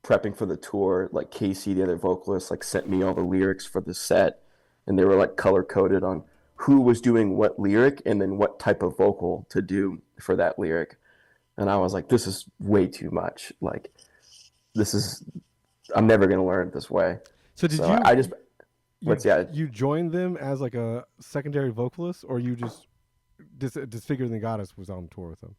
prepping for the tour, like Casey, the other vocalist, like sent me all the lyrics for the set, and they were like color coded on who was doing what lyric and then what type of vocal to do for that lyric. And I was like, this is way too much. Like, I'm never going to learn it this way. So you joined them as like a secondary vocalist, or you just Disfiguring the Goddess was on tour with them?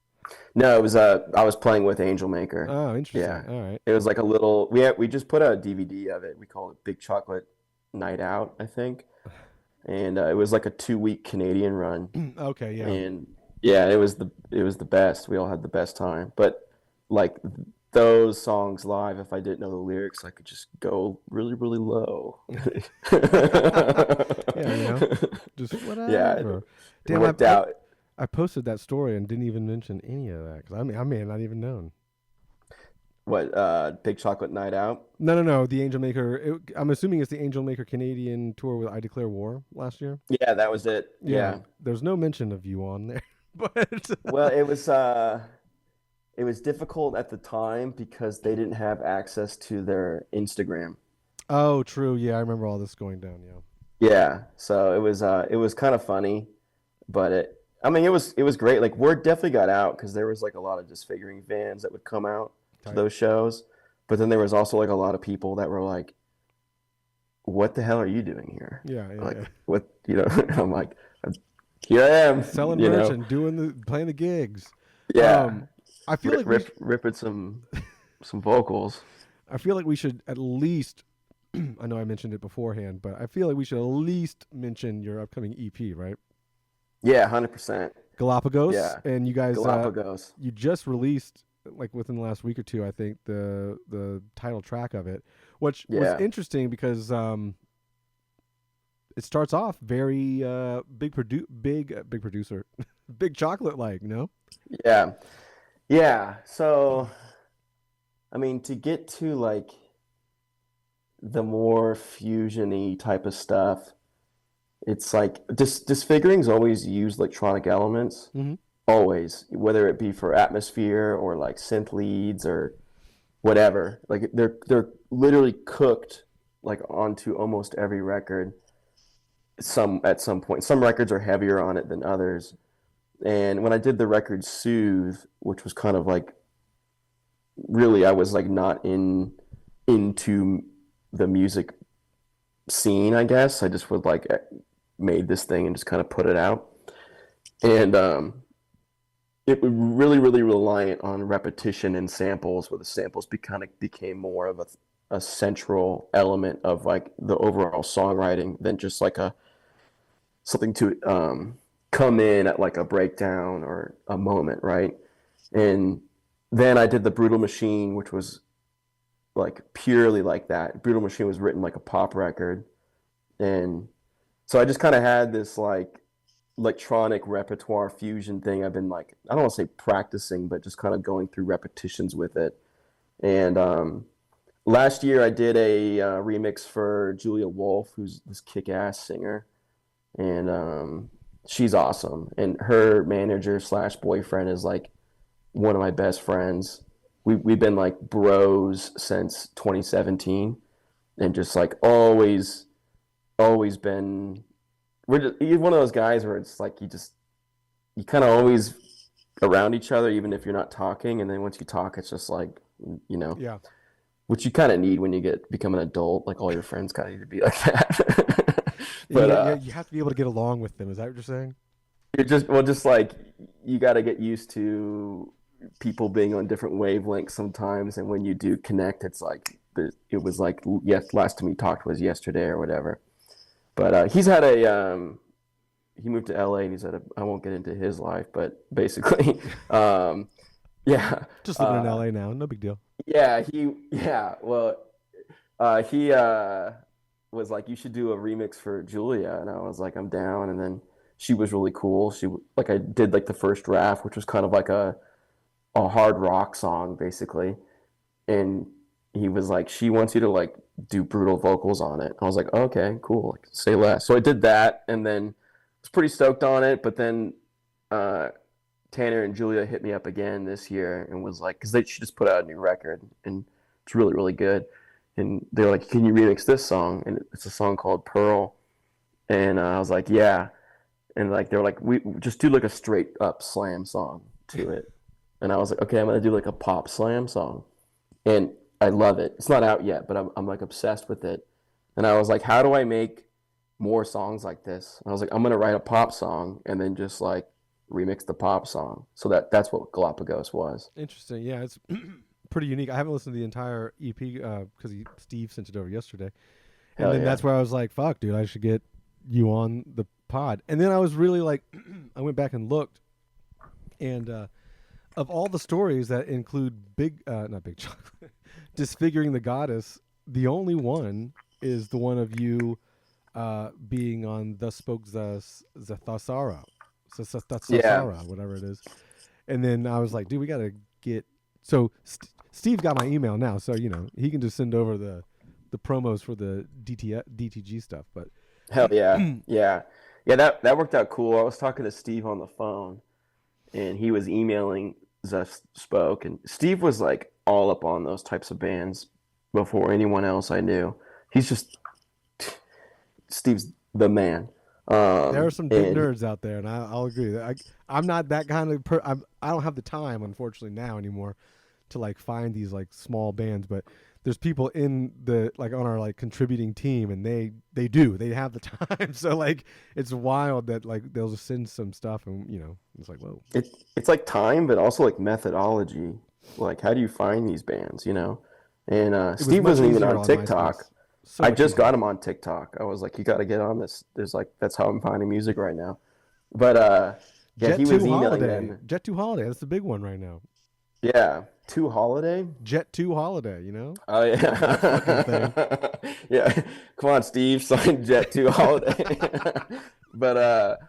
No, it was I was playing with Angel Maker. Oh, interesting. Yeah. All right. It was like a little, we just put a DVD of it. We call it Big Chocolate Night Out, I think. And it was like a 2-week Canadian run. Okay, yeah. And yeah, it was the best. We all had the best time. But like those songs live, if I didn't know the lyrics, I could just go really, really low. Yeah, just whatever. Yeah, Damn, worked out. I posted that story and didn't even mention any of that because I may have not even known. What, Big Chocolate Night Out? No. The Angel Maker. I'm assuming it's the Angel Maker Canadian tour with I Declare War last year. Yeah, that was it. Yeah. There's no mention of you on there, but well, it was difficult at the time because they didn't have access to their Instagram. Oh, true. Yeah, I remember all this going down. Yeah. Yeah. So it was kind of funny, but it was great. Like word definitely got out because there was like a lot of Disfiguring fans that would come out to those shows, but then there was also like a lot of people that were like, what the hell are you doing here? Yeah, like what, I'm like, here I am selling merch and playing the gigs. Yeah. I feel like ripping some vocals. I feel like we should at least I know I mentioned it beforehand, but I feel like we should at least mention your upcoming EP, right? Yeah, 100%. Galapagos. Yeah. And you guys Galapagos. You just released, like within the last week or two, I think, the title track of it, which was interesting because it starts off very big producer, Big Chocolate like, Yeah. Yeah. So, I mean, to get to like the more fusion-y type of stuff, it's like Disfiguring's always used electronic elements. Mm-hmm. Always, whether it be for atmosphere or like synth leads or whatever. Like they're literally cooked like onto almost every record. At some point, some records are heavier on it than others. And when I did the record Soothe, which was kind of like, really, I was like not into the music scene, I guess. I just would like made this thing and just kind of put it out. And it was really, really reliant on repetition and samples, where the samples became more of a central element of like the overall songwriting than just like something to come in at like a breakdown or a moment, right? And then I did the Brutal Machine, which was like purely like that. Brutal Machine was written like a pop record. And so I just kind of had this like electronic repertoire fusion thing I've been like, I don't want to say practicing, but just kind of going through repetitions with it. And last year I did a remix for Julia Wolf, who's this kick-ass singer. And she's awesome. And her manager / boyfriend is like one of my best friends. We've been like bros since 2017, and just like always been. He's one of those guys where it's like you kind of always around each other, even if you're not talking. And then once you talk, it's just like, yeah, which you kind of need when you become an adult. Like all your friends kind of need to be like that. But you have to be able to get along with them. Is that what you're saying? you're just like you got to get used to people being on different wavelengths sometimes, and when you do connect, it's like it was like yes, last time we talked was yesterday or whatever. But he's had he moved to LA and he's had I won't get into his life, but basically, yeah, Just living in LA now, no big deal. well, he was like, you should do a remix for Julia, and I was like, I'm down. And then she was really cool. Like I did like the first draft, which was kind of like a hard rock song basically, and he was like, she wants you to like do brutal vocals on it. I was like, okay, cool, like, say less. So I did that, and then I was pretty stoked on it. But then Tanner and Julia hit me up again this year and was like, because she just put out a new record and it's really, really good. And they were like, can you remix this song? And it's a song called Pearl. And I was like, yeah. And like they were like, we just do like a straight up slam song to it. And I was like, okay, I'm gonna do like a pop slam song. And I love it. It's not out yet, but I'm like obsessed with it. And I was like, how do I make more songs like this? And I was like, I'm gonna write a pop song and then just like remix the pop song. So that's what Galapagos was. Interesting. Yeah, it's pretty unique. I haven't listened to the entire EP because Steve sent it over yesterday, and Hell then yeah. that's where I was like, "Fuck, dude, I should get you on the pod." And then I was really like, I went back and looked, and of all the stories that include not big chocolate, disfiguring the goddess, the only one is the one of you being on the spoke Zathasara. Yeah. Whatever it is. And then I was like, dude, we got to get. So Steve got my email now, so he can just send over the promos for the DTG stuff. But Hell yeah. Yeah. That worked out cool. I was talking to Steve on the phone, and he was emailing Zeph Spoke, and Steve was like all up on those types of bands before anyone else I knew. Steve's the man. There are some big nerds out there, and I'll agree. I'm not that kind of I don't have the time, unfortunately, now anymore to like find these like small bands. But there's people in the like on our like contributing team, and they have the time. So like it's wild that like they'll just send some stuff, and it's like, whoa. It's like time, but also like methodology. Like, how do you find these bands? And Steve wasn't even on TikTok. So I just got him on TikTok. I was like, you got to get on this. There's like, that's how I'm finding music right now. But yeah, he was emailing them. Jet 2 Holiday. That's the big one right now. Yeah. 2 Holiday? Jet 2 Holiday, Oh, yeah. Yeah. Come on, Steve. Sign Jet 2 Holiday. But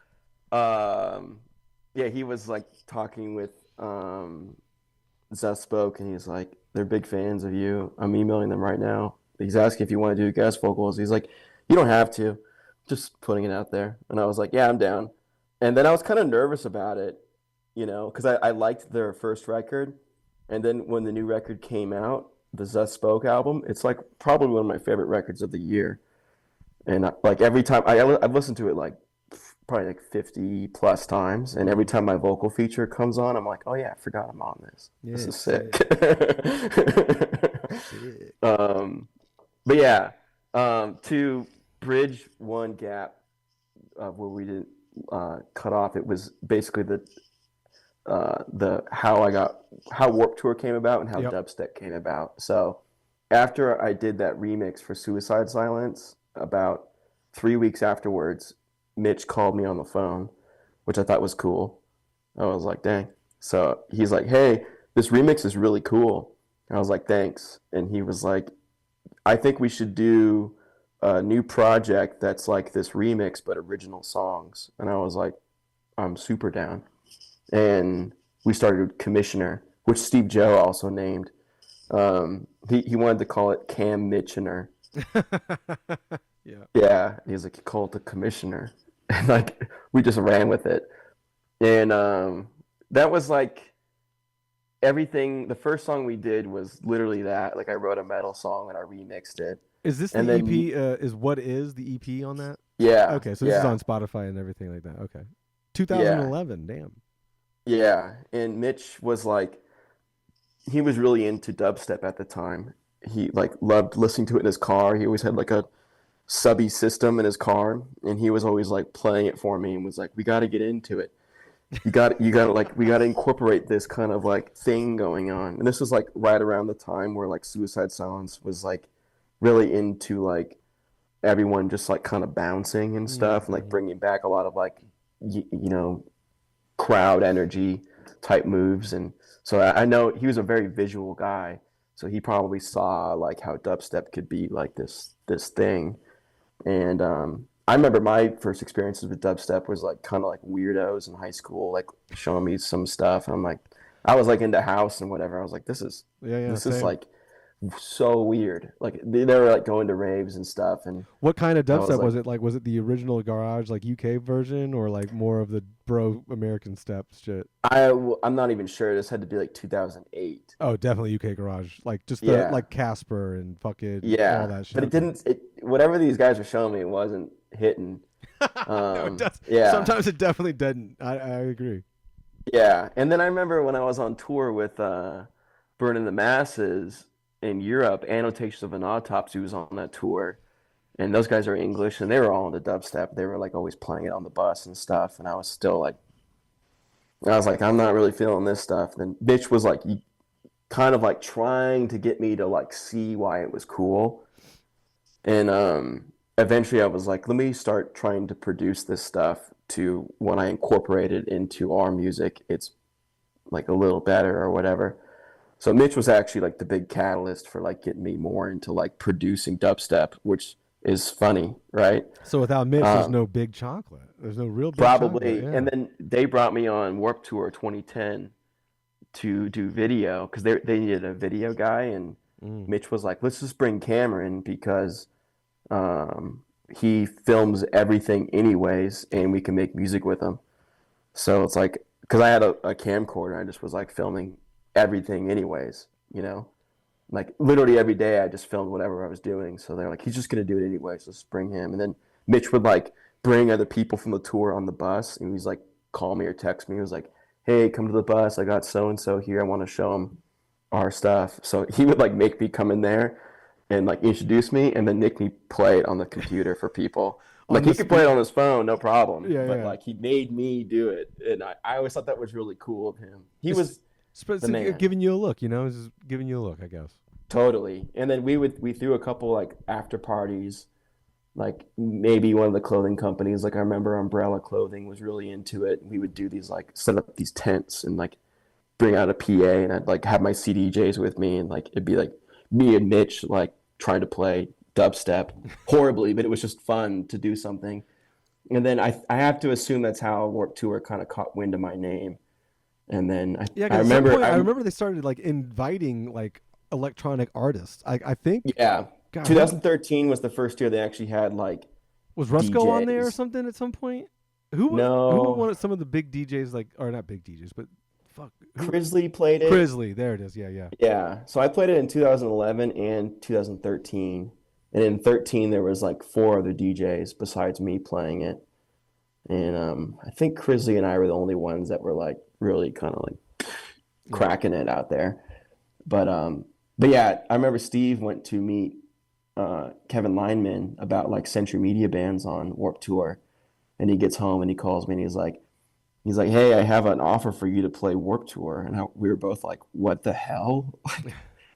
yeah, he was like talking with Zeth Spoke, and he's like, they're big fans of you. I'm emailing them right now. He's asking if you want to do guest vocals. He's like, you don't have to. Just putting it out there. And I was like, yeah, I'm down. And then I was kind of nervous about it, because I liked their first record. And then when the new record came out, the Zeth Spoke album, it's like probably one of my favorite records of the year. And like every time, I've listened to it like probably like 50 plus times. And every time my vocal feature comes on, I'm like, oh yeah, I forgot I'm on this. Yeah, this is sick. But yeah, to bridge one gap where we didn't cut off, it was basically how Warped Tour came about and how dubstep came about. So after I did that remix for Suicide Silence, about 3 weeks afterwards, Mitch called me on the phone, which I thought was cool. I was like, dang. So he's like, hey, this remix is really cool. I was like, thanks. And he was like, I think we should do a new project that's like this remix but original songs. And I was like, I'm super down. And we started Commissioner, which Steve Joe also named. He wanted to call it Cam Mitchener. Yeah. He was like, he called it the Commissioner. And like we just ran with it. And that was like everything. The first song we did was literally that. Like I wrote a metal song and I remixed it. Is this the EP? Is What Is the EP on that? Yeah. Okay, so this is on Spotify and everything like that. Okay. 2011, damn. Yeah, and Mitch was like, he was really into dubstep at the time. He like loved listening to it in his car. He always had like a subby system in his car, and he was always like playing it for me and was like, "We got to get into it. You got to like we got to incorporate this kind of like thing going on." And this was like right around the time where like Suicide Silence was like really into like everyone just like kind of bouncing and stuff, and like bringing back a lot of like you know, crowd energy type moves. And so I know he was a very visual guy, so he probably saw like how dubstep could be like this thing. And I remember my first experiences with dubstep was like kind of like weirdos in high school, like showing me some stuff. And I'm like, I was like into house and whatever. I was like, this is like so weird. Like they were like going to raves and stuff. And what kind of dubstep was like, it? Like, was it the original garage, like UK version, or like more of the bro American step shit? I'm not even sure. This had to be like 2008. Oh, definitely UK garage. Like just the like Casper and fucking all that shit. But it didn't. Whatever these guys were showing me, it wasn't hitting. No, it does. Yeah. Sometimes it definitely didn't. I agree. Yeah, and then I remember when I was on tour with Burning the Masses in Europe, Annotations of an Autopsy was on that tour, and those guys are English, and they were all into dubstep. They were like always playing it on the bus and stuff, and I was still like, I'm not really feeling this stuff. And then Mitch was like, kind of like trying to get me to like see why it was cool, and eventually I was like, let me start trying to produce this stuff to when I incorporate it into our music, it's like a little better or whatever. So Mitch was actually like the big catalyst for like getting me more into like producing dubstep, which is funny, right? So without Mitch, there's no Big Chocolate. There's no real Big probably. Chocolate. Yeah. And then they brought me on Warped Tour 2010 to do video because they needed a video guy, and Mitch was like, let's just bring Cameron because he films everything anyways, and we can make music with him. So it's like, because I had a camcorder, I just was like filming everything anyways, you know, like literally every day I just filmed whatever I was doing. So they're like, he's just gonna do it anyways, let's bring him. And then Mitch would like bring other people from the tour on the bus, and he's like, call me or text me. He was like, hey, come to the bus, I got so and so here, I want to show him our stuff. So he would like make me come in there and like introduce me, and then make me play it on the computer for people. Like he could play it on his phone, no problem. Yeah, but like he made me do it, and I always thought that was really cool of him. He was the man. Giving you a look, you know, just giving you a look, I guess. Totally. And then we threw a couple like after parties, like maybe one of the clothing companies. Like I remember Umbrella Clothing was really into it. We would do these like set up these tents and like bring out a PA, and I'd like have my CDJs with me, and like it'd be like me and Mitch like trying to play dubstep horribly, but it was just fun to do something. And then I have to assume that's how Warped Tour kind of caught wind of my name. And then I remember they started like inviting like electronic artists. I think. Yeah. God, 2013 was the first year they actually had like. Was Rusko on there or something at some point? Who no. Who some of the big DJs, like, or not big DJs, but fuck. Crisley played it. Crisley, there it is. Yeah. Yeah. So I played it in 2011 and 2013. And in 13 there was like 4 other DJs besides me playing it. And I think Crisley and I were the only ones that were like really kind of like cracking it out there. But yeah, I remember Steve went to meet Kevin Lineman about like Century Media bands on Warped Tour, and he gets home and he calls me and he's like, hey, I have an offer for you to play Warped Tour. And we were both like, what the hell?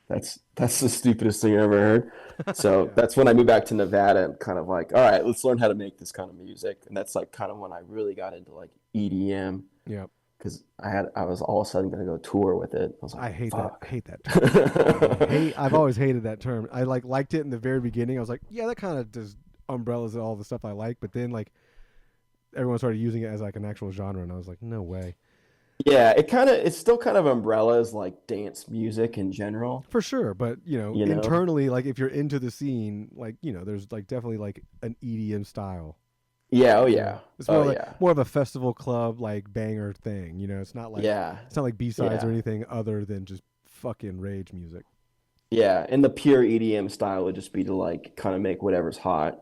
That's the stupidest thing I ever heard. So that's when I moved back to Nevada and kind of like, all right, let's learn how to make this kind of music. And that's like kind of when I really got into like EDM. Yeah. Because I was all of a sudden going to go tour with it. I was like, I hate that term. I've always hated that term. I liked it in the very beginning. I was like, yeah, that kind of does umbrellas and all the stuff I like. But then like everyone started using it as like an actual genre, and I was like, no way. Yeah, it's still kind of umbrellas like dance music in general. For sure, but internally, like if you're into the scene, like there's like definitely like an EDM style. Yeah, oh yeah. It's more of a festival club like banger thing, it's not like it's not like B-sides or anything other than just fucking rage music. Yeah, and the pure EDM style would just be to like kind of make whatever's hot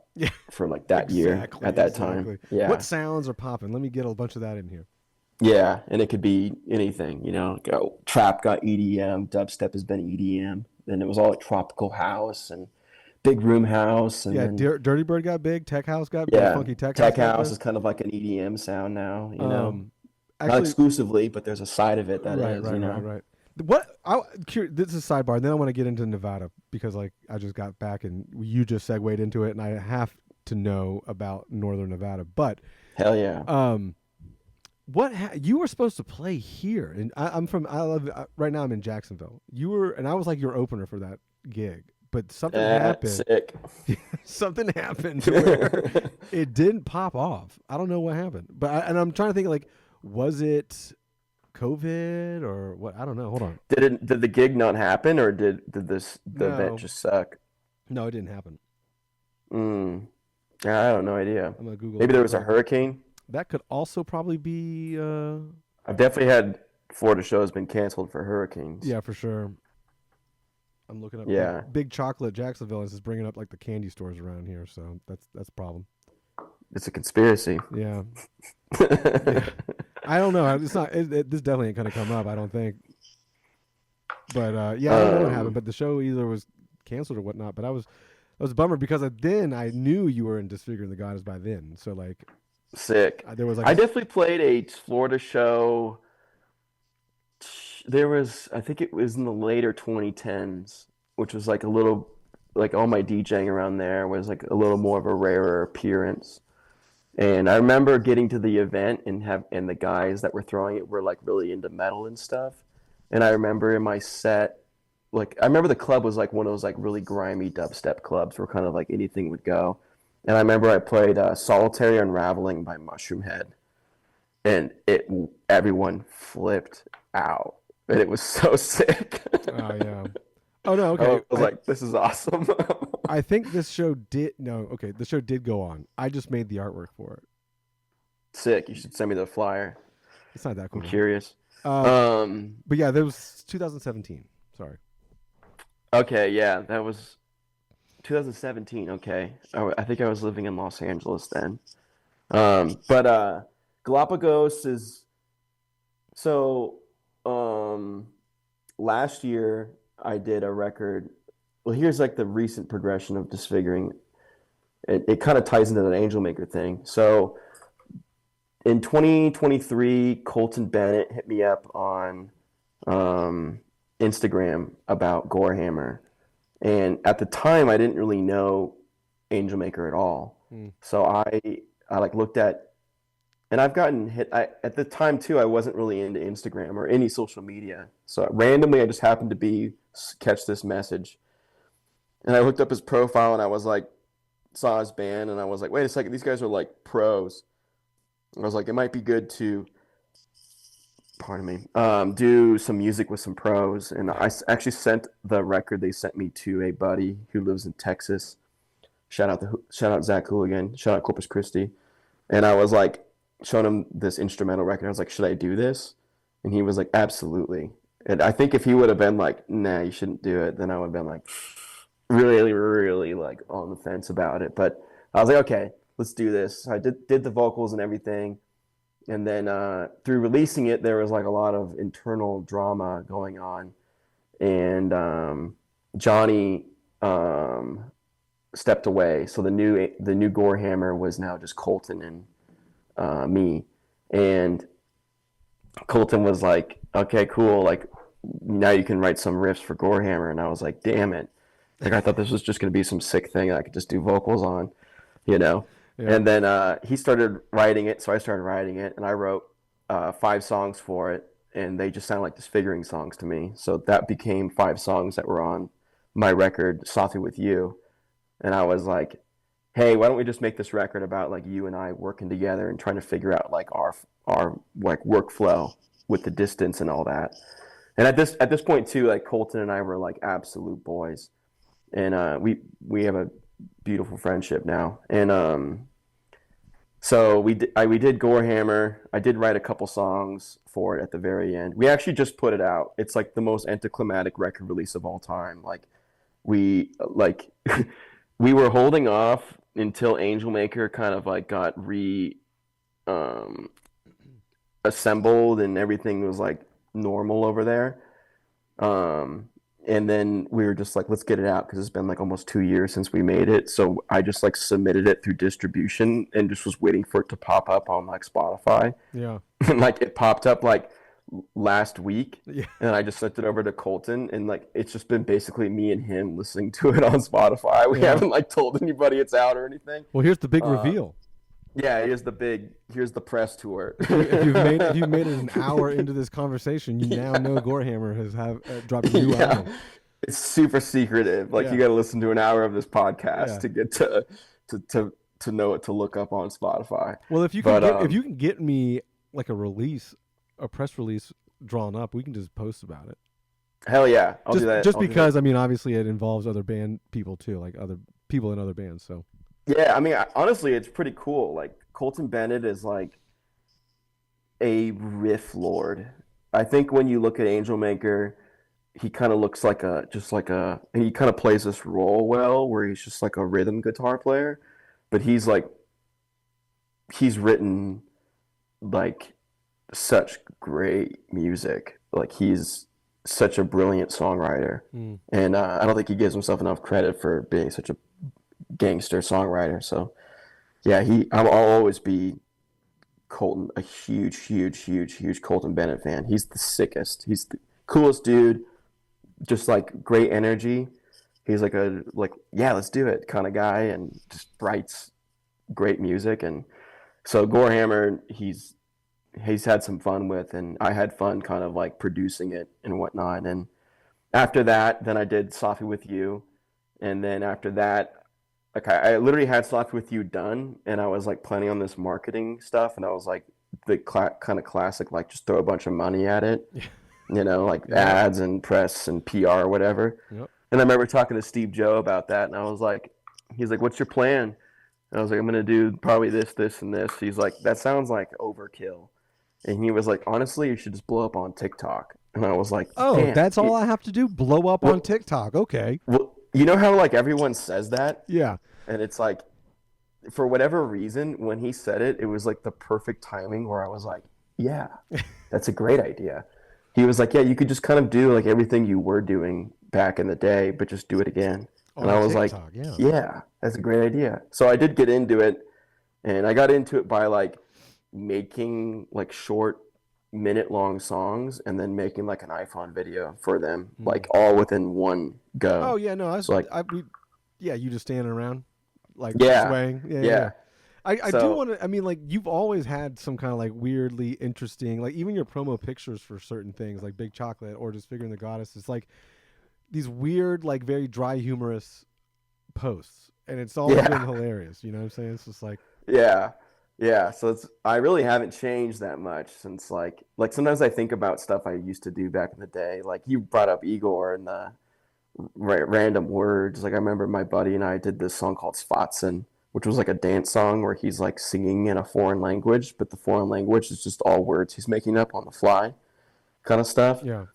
for like that year at that time. Yeah. What sounds are popping? Let me get a bunch of that in here. Yeah, and it could be anything, trap got EDM, dubstep has been EDM, then it was all like tropical house, and Big Room House, and Yeah, then Dirty Bird got big. Tech House got big. yeah, Funky Tech House Tech got House big. is kind of like an EDM sound now. Um, Not actually, exclusively, but there's a side of it that right, is. right, right, right. This is a sidebar. And then I want to get into Nevada because like I just got back and you just segued into it, and I have to know about Northern Nevada. But Hell yeah. you were supposed to play here, and I live right now. I'm in Jacksonville. You were, and I was like your opener for that gig, but something happened. Sick. Something happened to where it didn't pop off. I don't know what happened, but I'm trying to think like, was it COVID or what? I don't know. Hold on. Did the gig not happen, or did the event No, just suck? no, it didn't happen. Yeah, I have no idea. I'm gonna Google Maybe it there real was a quick. hurricane. That could also probably be. I've definitely had Florida shows been canceled for hurricanes. Yeah, for sure. I'm looking up Yeah. Big Chocolate Jacksonville is just bringing up like the candy stores around here, so that's a problem. It's a conspiracy. Yeah. Yeah. I don't know. It's not. This definitely ain't gonna come up. I don't think. But yeah, I don't know what happened. But the show either was canceled or whatnot. But it was a bummer because then I knew you were in Disfiguring the Goddess by then. So like, Sick. there was like I definitely played a Florida show. I think it was in the later 2010s, which was like a little, like all my DJing around there was like a little more of a rarer appearance. And I remember getting to the event and the guys that were throwing it were like really into metal and stuff. And I remember in my set, like I remember the club was like one of those like really grimy dubstep clubs where kind of like anything would go. And I remember I played Solitary Unraveling by Mushroom Head, and everyone flipped out, and it was so sick. oh yeah. Oh no. Okay. I was like, this is awesome. I think this show did no. Okay, the show did go on. I just made the artwork for it. Sick. You should send me the flyer. It's not that cool. I'm curious. But yeah, that was 2017. Sorry. Okay, yeah, that was 2017. Okay, I think I was living in Los Angeles then. But Galapagos is so. Last year I did a record. Well, here's like the recent progression of Disfiguring. It kind of ties into that Angel Maker thing. So in 2023, Colton Bennett hit me up on Instagram about Gorehammer. And at the time, I didn't really know Angel Maker at all. So I like looked at, and I've gotten hit. At the time too, I wasn't really into Instagram or any social media. So randomly, I just happened to catch this message, and I looked up his profile, and I was like, saw his band, and I was like, wait a second, these guys are like pros. I was like, it might be good to, pardon me, do some music with some pros. And I actually sent the record they sent me to a buddy who lives in Texas. Shout out Zach Hooligan. Shout out Corpus Christi. And I was like, showing him this instrumental record. I was like, should I do this? And he was like, absolutely. And I think if he would have been like, nah, you shouldn't do it, then I would have been like, really, really like on the fence about it. But I was like, okay, let's do this. So I did the vocals and everything. And then through releasing it, there was like a lot of internal drama going on. And Johnny stepped away. So the new Gorehammer was now just Colton and me. And Colton was like, okay, cool. Like now you can write some riffs for Gorehammer. And I was like, damn it. Like I thought this was just going to be some sick thing I could just do vocals on, you know? Yeah. And then he started writing it. So I started writing it, and I wrote 5 songs for it. And they just sound like Disfiguring songs to me. So that became 5 songs that were on my record, Saw Through With You. And I was like, hey, why don't we just make this record about like you and I working together and trying to figure out like our like workflow with the distance and all that. And at this point too, like Colton and I were like absolute boys, and we have a beautiful friendship now. And so we did Gorehammer. I did write a couple songs for it at the very end. We actually just put it out. It's like the most anticlimactic record release of all time. Like we we were holding off until Angel Maker kind of like got assembled and everything was like normal over there. And then we were just like, let's get it out because it's been like almost 2 years since we made it. So I just like submitted it through distribution and just was waiting for it to pop up on like Spotify. Yeah. And like it popped up like last week. Yeah. And I just sent it over to Colton, and like it's just been basically me and him listening to it on Spotify. We haven't like told anybody it's out or anything. Well, here's the big reveal. Yeah, here's the press tour. If you've made it an hour into this conversation, you now know Gorehammer has dropped a new album. It's super secretive. Like you got to listen to an hour of this podcast to get to know what to look up on Spotify. Well, if you can get me like a press release drawn up, we can just post about it. Hell yeah, I'll do that. Just because I mean, obviously, it involves other band people too, like other people in other bands. So. Yeah, I mean, honestly, it's pretty cool. Like Colton Bennett is like a riff lord. I think when you look at Angel Maker, he kind of looks like and he kind of plays this role well, where he's just like a rhythm guitar player, but he's written like such great music. Like he's such a brilliant songwriter, and I don't think he gives himself enough credit for being such a gangster songwriter. So yeah, I'll always be Colton, a huge Colton Bennett fan. He's the sickest. He's the coolest dude. Just like great energy. He's like let's do it kind of guy, and just writes great music. And so Gorehammer, he's had some fun with, and I had fun kind of like producing it and whatnot. And after that, then I did Softly With You, and then after that, like I literally had Softly With You done, and I was like planning on this marketing stuff, and I was like the kind of classic, like just throw a bunch of money at it, like ads and press and PR or whatever. Yep. And I remember talking to Steve Joe about that, and I was like, he's like, what's your plan? And I was like, I'm going to do probably this, and this. He's like, that sounds like overkill. And he was like, honestly, you should just blow up on TikTok. And I was like, oh, that's all I have to do? Blow up on TikTok. Okay. Well, you know how like everyone says that? Yeah. And it's like, for whatever reason, when he said it, it was like the perfect timing where I was like, yeah, that's a great idea. He was like, yeah, you could just kind of do like everything you were doing back in the day, but just do it again. And I was TikTok, like, yeah, that's a great idea. So I did get into it, and I got into it by like making like short minute-long songs and then making like an iPhone video for them, like all within one go. Oh yeah, no, you just standing around, like swaying. Yeah. I do want to. I mean, like you've always had some kind of like weirdly interesting, like even your promo pictures for certain things, like Big Chocolate or Disfiguring the Goddess. It's like these weird, like very dry, humorous posts, and it's always been hilarious. You know what I'm saying? It's just like yeah. So I really haven't changed that much since like sometimes I think about stuff I used to do back in the day. Like you brought up Igor and the random words. Like I remember my buddy and I did this song called Spatsen, which was like a dance song where he's like singing in a foreign language, but the foreign language is just all words he's making up on the fly kind of stuff. Yeah.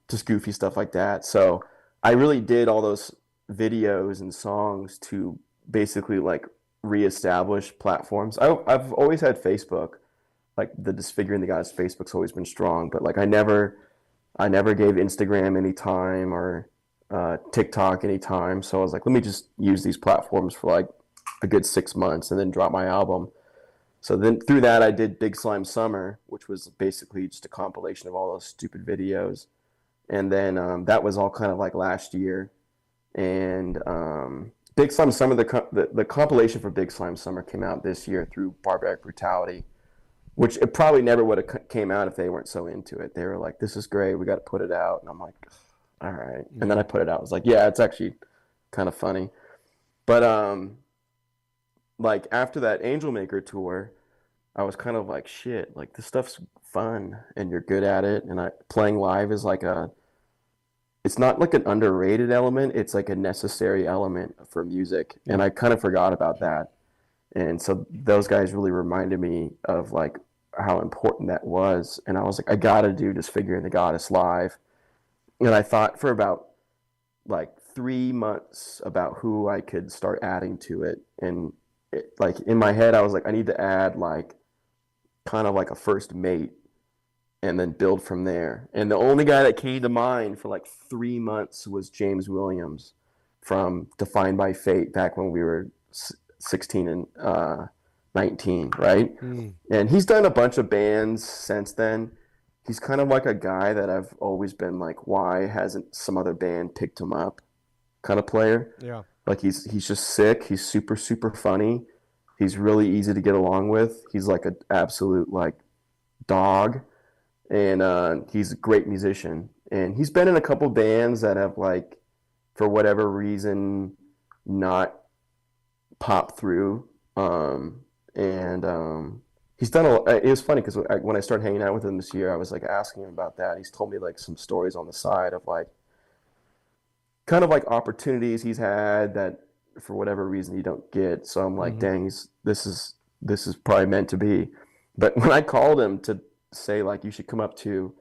Just goofy stuff like that. So I really did all those videos and songs to basically like reestablish platforms. I've always had Facebook, like the Disfiguring the Goddess Facebook's always been strong, but like I never gave Instagram any time or TikTok any time. So I was like, let me just use these platforms for like a good 6 months and then drop my album. So then through that, I did Big Slime Summer, which was basically just a compilation of all those stupid videos. And then that was all kind of like last year. And Big Slime Summer, the compilation for Big Slime Summer came out this year through Barbaric Brutality, which it probably never would have came out if they weren't so into it. They were like, this is great, we got to put it out. And I'm like, all right. And then I put it out. I was like, yeah, it's actually kind of funny. But like after that Angel Maker tour, I was kind of like, shit, like this stuff's fun and you're good at it. And playing live is like it's not like an underrated element. It's like a necessary element for music. And I kind of forgot about that. And so those guys really reminded me of like how important that was. And I was like, I got to do Disfiguring the Goddess live. And I thought for about like 3 months about who I could start adding to it. And like in my head, I was like, I need to add like kind of like a first mate and then build from there. And the only guy that came to mind for like 3 months was James Williams from Defined by Fate back when we were 16 and 19, right? And he's done a bunch of bands since then. He's kind of like a guy that I've always been like, why hasn't some other band picked him up kind of player? Yeah. Like he's just sick. He's super, super funny. He's really easy to get along with. He's like an absolute like dog. And he's a great musician. And he's been in a couple bands that have like, for whatever reason, not popped through. He's done it was funny because when I started hanging out with him this year, I was like asking him about that. He's told me like some stories on the side of like kind of like opportunities he's had that for whatever reason you don't get. So I'm like, dang, this is probably meant to be. But when I called him to say like you should come up to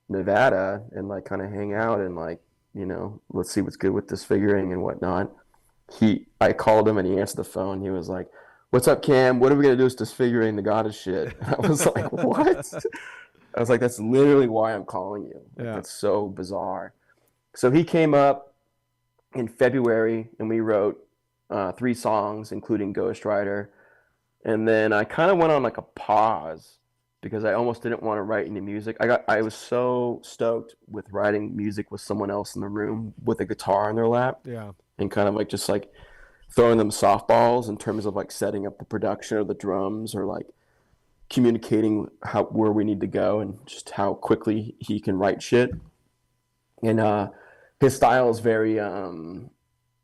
Nevada and like kind of hang out and like, you know, let's see what's good with Disfiguring and whatnot. I called him and he answered the phone. He was like, "What's up, Cam? What are we gonna do with Disfiguring the goddess shit?" And I was like, "What?" I was like, "That's literally why I'm calling you. Like, Yeah. that's so bizarre." So he came up in February and we wrote 3 songs, including Ghost Rider. And then I kind of went on like a pause because I almost didn't want to write any music. I was so stoked with writing music with someone else in the room with a guitar in their lap. Yeah. And kind of like just like throwing them softballs in terms of like setting up the production or the drums or like communicating where we need to go and just how quickly he can write shit. And his style is very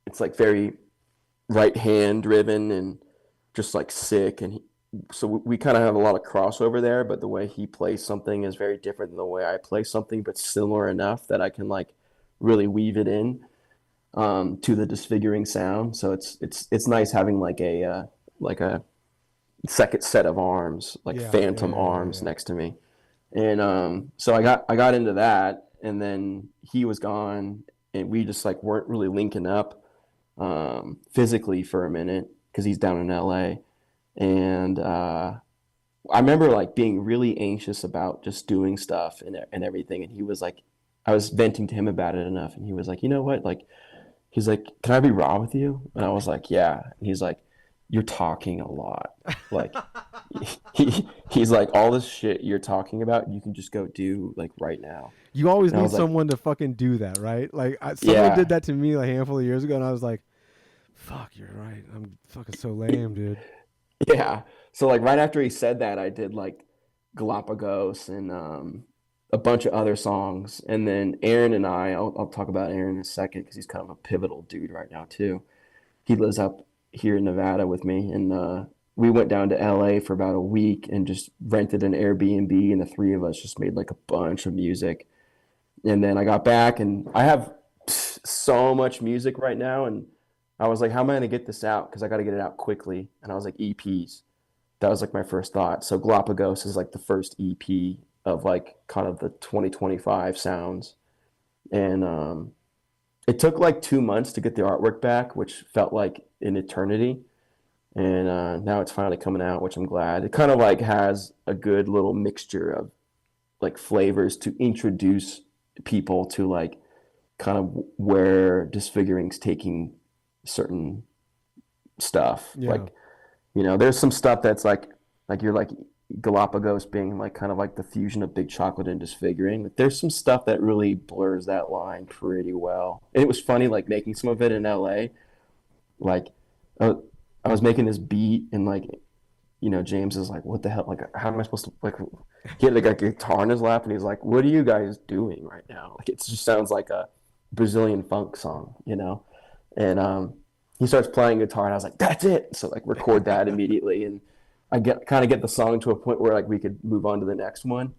it's like very right hand driven and just like sick. And so we kind of have a lot of crossover there, but the way he plays something is very different than the way I play something, but similar enough that I can like really weave it in to the Disfiguring sound. So it's nice having like a second set of arms, like phantom arms next to me. And so I got into that, and then he was gone, and we just like weren't really linking up physically for a minute because he's down in LA. And I remember like being really anxious about just doing stuff and everything. And he was like, I was venting to him about it enough, and he was like, you know what, like. He's like, "Can I be raw with you?" And I was like, "Yeah." And he's like, "You're talking a lot." Like, he's like, "All this shit you're talking about, you can just go do like right now." You always And I need was like, someone to fucking do that, right? Like someone "Yeah, did that to me a handful of years ago, and I was like, "Fuck, you're right. I'm fucking so lame, dude." yeah." So like right after he said that, I did like Galapagos and a bunch of other songs, and then Aaron and I'll talk about Aaron in a second because he's kind of a pivotal dude right now too. He lives up here in Nevada with me, and we went down to LA for about a week and just rented an Airbnb, and the 3 of us just made like a bunch of music. And then I got back, and I have so much music right now, and I was like, how am I going to get this out? Because I got to get it out quickly. And I was like, EPs. That was like my first thought. So Galapagos is like the first EP of like kind of the 2025 sounds. And it took like 2 months to get the artwork back, which felt like an eternity. And now it's finally coming out, which I'm glad. It kind of like has a good little mixture of like flavors to introduce people to like kind of where Disfiguring's taking certain stuff. Yeah. Like, you know, there's some stuff that's like you're like Galapagos being like kind of like the fusion of Big Chocolate and Disfiguring. Like, there's some stuff that really blurs that line pretty well. And it was funny like making some of it in LA. Like I was making this beat and like, you know, James is like, what the hell? Like, how am I supposed to like? He had like a guitar in his lap, and he's like, "What are you guys doing right now?" Like, it just sounds like a Brazilian funk song, you know. And he starts playing guitar, and I was like, "That's it!" So like, record that immediately, and I get the song to a point where like we could move on to the next one.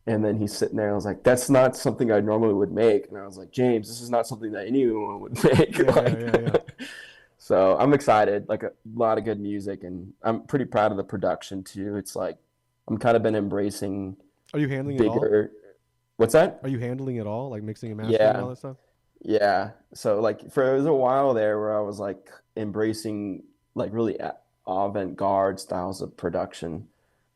And then he's sitting there, and I was like, "That's not something I normally would make." And I was like, "James, this is not something that anyone would make." Yeah. So I'm excited, like a lot of good music, and I'm pretty proud of the production too. It's like I'm kind of been embracing Are you handling it all? bigger. What's that? Are you handling it all, like mixing and mastering and Yeah, all that stuff? yeah. So like there was a while there where I was like embracing like really avant-garde styles of production,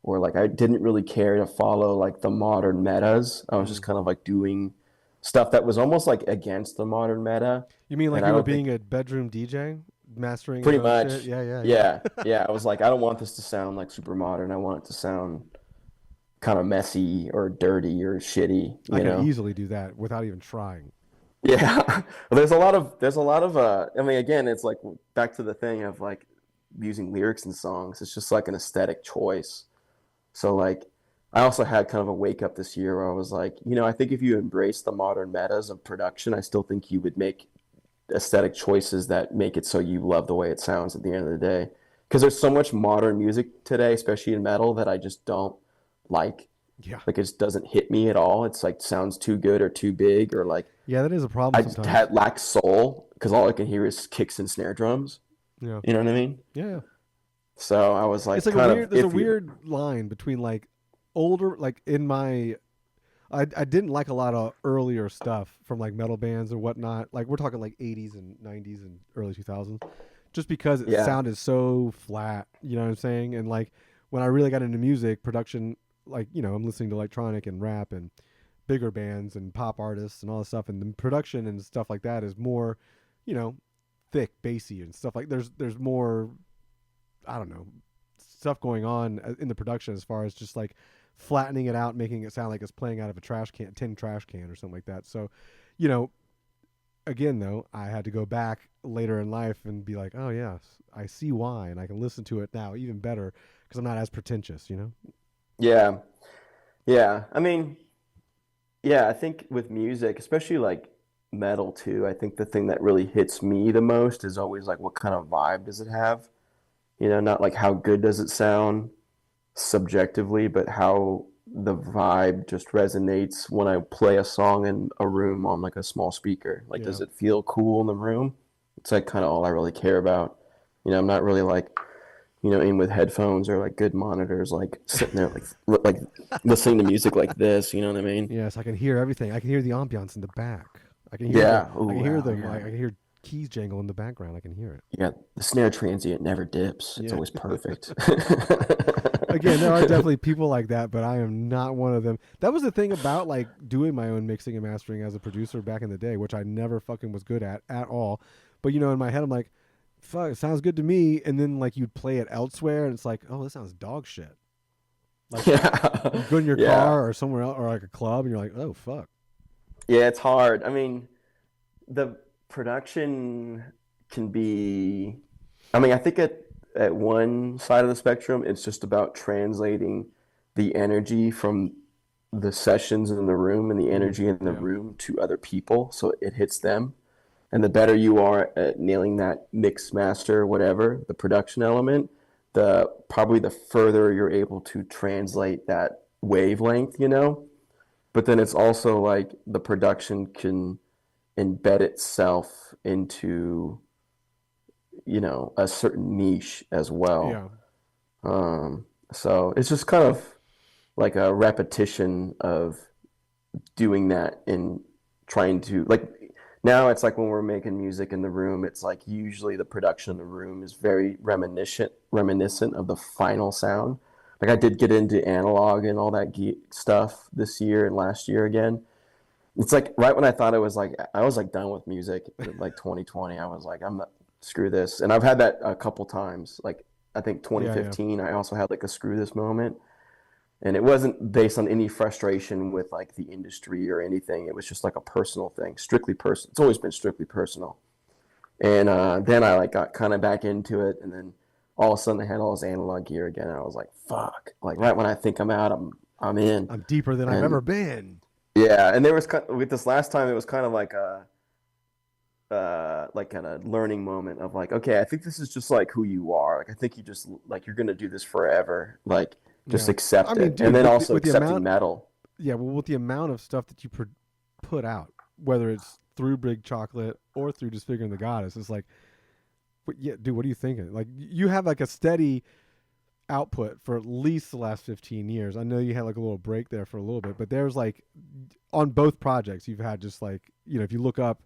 or like I didn't really care to follow like the modern metas. I was just kind of like doing stuff that was almost like against the modern meta. You mean like And I you were don't think being a bedroom DJ, mastering his pretty own shit? much, Yeah, yeah, yeah. yeah. I was like, I don't want this to sound like super modern. I want it to sound kind of messy or dirty or shitty, I you could know? easily do that without even trying. Yeah. Well, there's a lot of I mean again, it's like back to the thing of like using lyrics in songs. It's just like an aesthetic choice. So like I also had kind of a wake up this year where I was like, you know, I think if you embrace the modern metas of production, I still think you would make aesthetic choices that make it so you love the way it sounds at the end of the day. Because there's so much modern music today, especially in metal, that I just don't like. Yeah. Like it just doesn't hit me at all. It's like sounds too good or too big or like Yeah, that is a problem I just sometimes. had lack soul because all I can hear is kicks and snare drums. Yeah. You know what I mean? Yeah. So I was It's like like a kind of weird there's a iffy. weird line between like older like in my I didn't like a lot of earlier stuff from like metal bands or whatnot. Like we're talking like 80s and 90s and early 2000s, just because it Yeah. sounded so flat. You know what I'm saying? And like when I really got into music production, like I'm listening to electronic and rap and bigger bands and pop artists and all this stuff, and the production and stuff like that is more, you know, thick, bassy and stuff like. There's more, I don't know, stuff going on in the production as far as just like flattening it out, making it sound like it's playing out of a tin trash can or something like that. So, you know, again though, I had to go back later in life and be like, oh yeah, I see why, and I can listen to it now even better because I'm not as pretentious. Yeah. Yeah. I mean, yeah, I think with music, especially like metal too, I think the thing that really hits me the most is always like what kind of vibe does it have? You know, not like how good does it sound subjectively, but how the vibe just resonates when I play a song in a room on like a small speaker. Like, Yeah. does it feel cool in the room? It's like kind of all I really care about. You know, I'm not really like, in with headphones or like good monitors, like sitting there like listening to music like this. You know what I mean? Yes, I can hear everything. I can hear the ambiance in the back. Yeah. I can Oh hear wow. them. I Yeah. can hear keys jangle in the background. I can hear it. Yeah. The snare transient never dips. It's Yeah. always perfect. Again, there are definitely people like that, but I am not one of them. That was the thing about like doing my own mixing and mastering as a producer back in the day, which I never fucking was good at all. But in my head, I'm like, fuck, it sounds good to me. And then like you'd play it elsewhere, and it's like, oh, this sounds dog shit. Like Yeah. you go in your Yeah. car or somewhere else or like a club, and you're like, oh fuck. Yeah, it's hard. I mean, the production can be, I mean, I think at one side of the spectrum, it's just about translating the energy from the sessions in the room and the energy in the Yeah. room to other people so it hits them. And the better you are at nailing that mix master, whatever, the production element, the probably the further you're able to translate that wavelength, you know? But then it's also like the production can embed itself into, a certain niche as well. Yeah. So it's just kind of like a repetition of doing that and trying to like now it's like when we're making music in the room, it's like usually the production in the room is very reminiscent of the final sound. Like I did get into analog and all that stuff this year and last year again. It's like right when I thought I was like done with music, like 2020. I was like, I'm not screw this. And I've had that a couple times. Like I think Yeah. 2015, I also had like a screw this moment. And it wasn't based on any frustration with like the industry or anything. It was just like a personal thing, strictly personal. It's always been strictly personal. And then I like got kind of back into it, and then all of a sudden I had all this analog gear again. And I was like, "Fuck!" Like right when I think I'm out, I'm in. I'm deeper than I've And ever been. yeah, and there was with this last time, it was kind of like kind of learning moment of like, okay, I think this is just like who you are. Like I think you just like you're gonna do this forever. Like just Yeah. I accept mean, it, and dude, then with the, also with the accepting amount, metal. yeah, well, with the amount of stuff that you put out, whether it's through Big Chocolate or through Disfiguring the Goddess, it's like, yeah, dude, what are you thinking? Like, you have like a steady output for at least the last 15 years. I know you had like a little break there for a little bit, but there's like on both projects, you've had just like, if you look up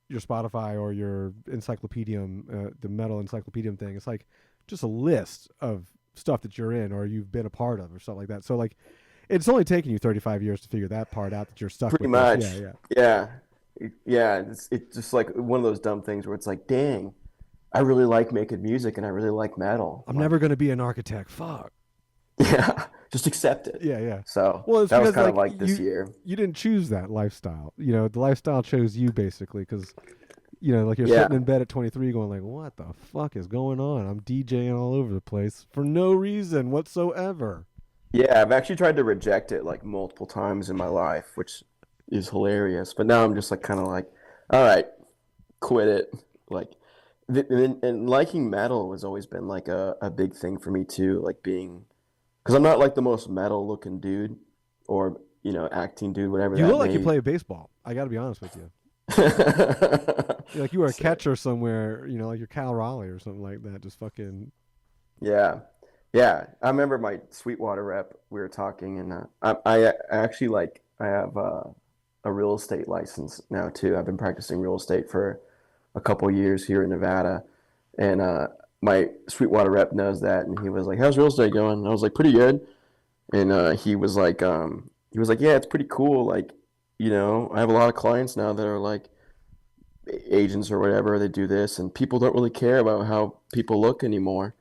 your Spotify or your encyclopedium, the metal encyclopedium thing, it's like just a list of stuff that you're in or you've been a part of or something like that. So like, it's only taken you 35 years to figure that part out that you're stuck Pretty with this. much. Yeah, yeah. Yeah. Yeah. It's just like one of those dumb things where it's like, dang, I really like making music and I really like metal. I'm Like, never gonna be an architect. Fuck. yeah, just accept it. Yeah, yeah. So Well, it's that was because kind of like like this year. you didn't choose that lifestyle. You know, the lifestyle chose you basically because like you're Yeah. sitting in bed at 23 going like, what the fuck is going on? I'm DJing all over the place for no reason whatsoever. Yeah, I've actually tried to reject it like multiple times in my life, which is hilarious. But now I'm just like kind of like, all right, quit it. Like, and liking metal has always been like a big thing for me too. Like being, because I'm not like the most metal looking dude or, acting dude, whatever You that look like you may. play baseball. I got to be honest with you. Like you were a catcher somewhere, like you're Cal Raleigh or something like that. Just fucking. Yeah. Yeah. I remember my Sweetwater rep, we were talking, and I actually like, I have a real estate license now too. I've been practicing real estate for a couple years here in Nevada. And my Sweetwater rep knows that. And he was like, how's real estate going? And I was like, pretty good. And he was like, yeah, it's pretty cool. Like, I have a lot of clients now that are like agents or whatever. They do this, and people don't really care about how people look anymore.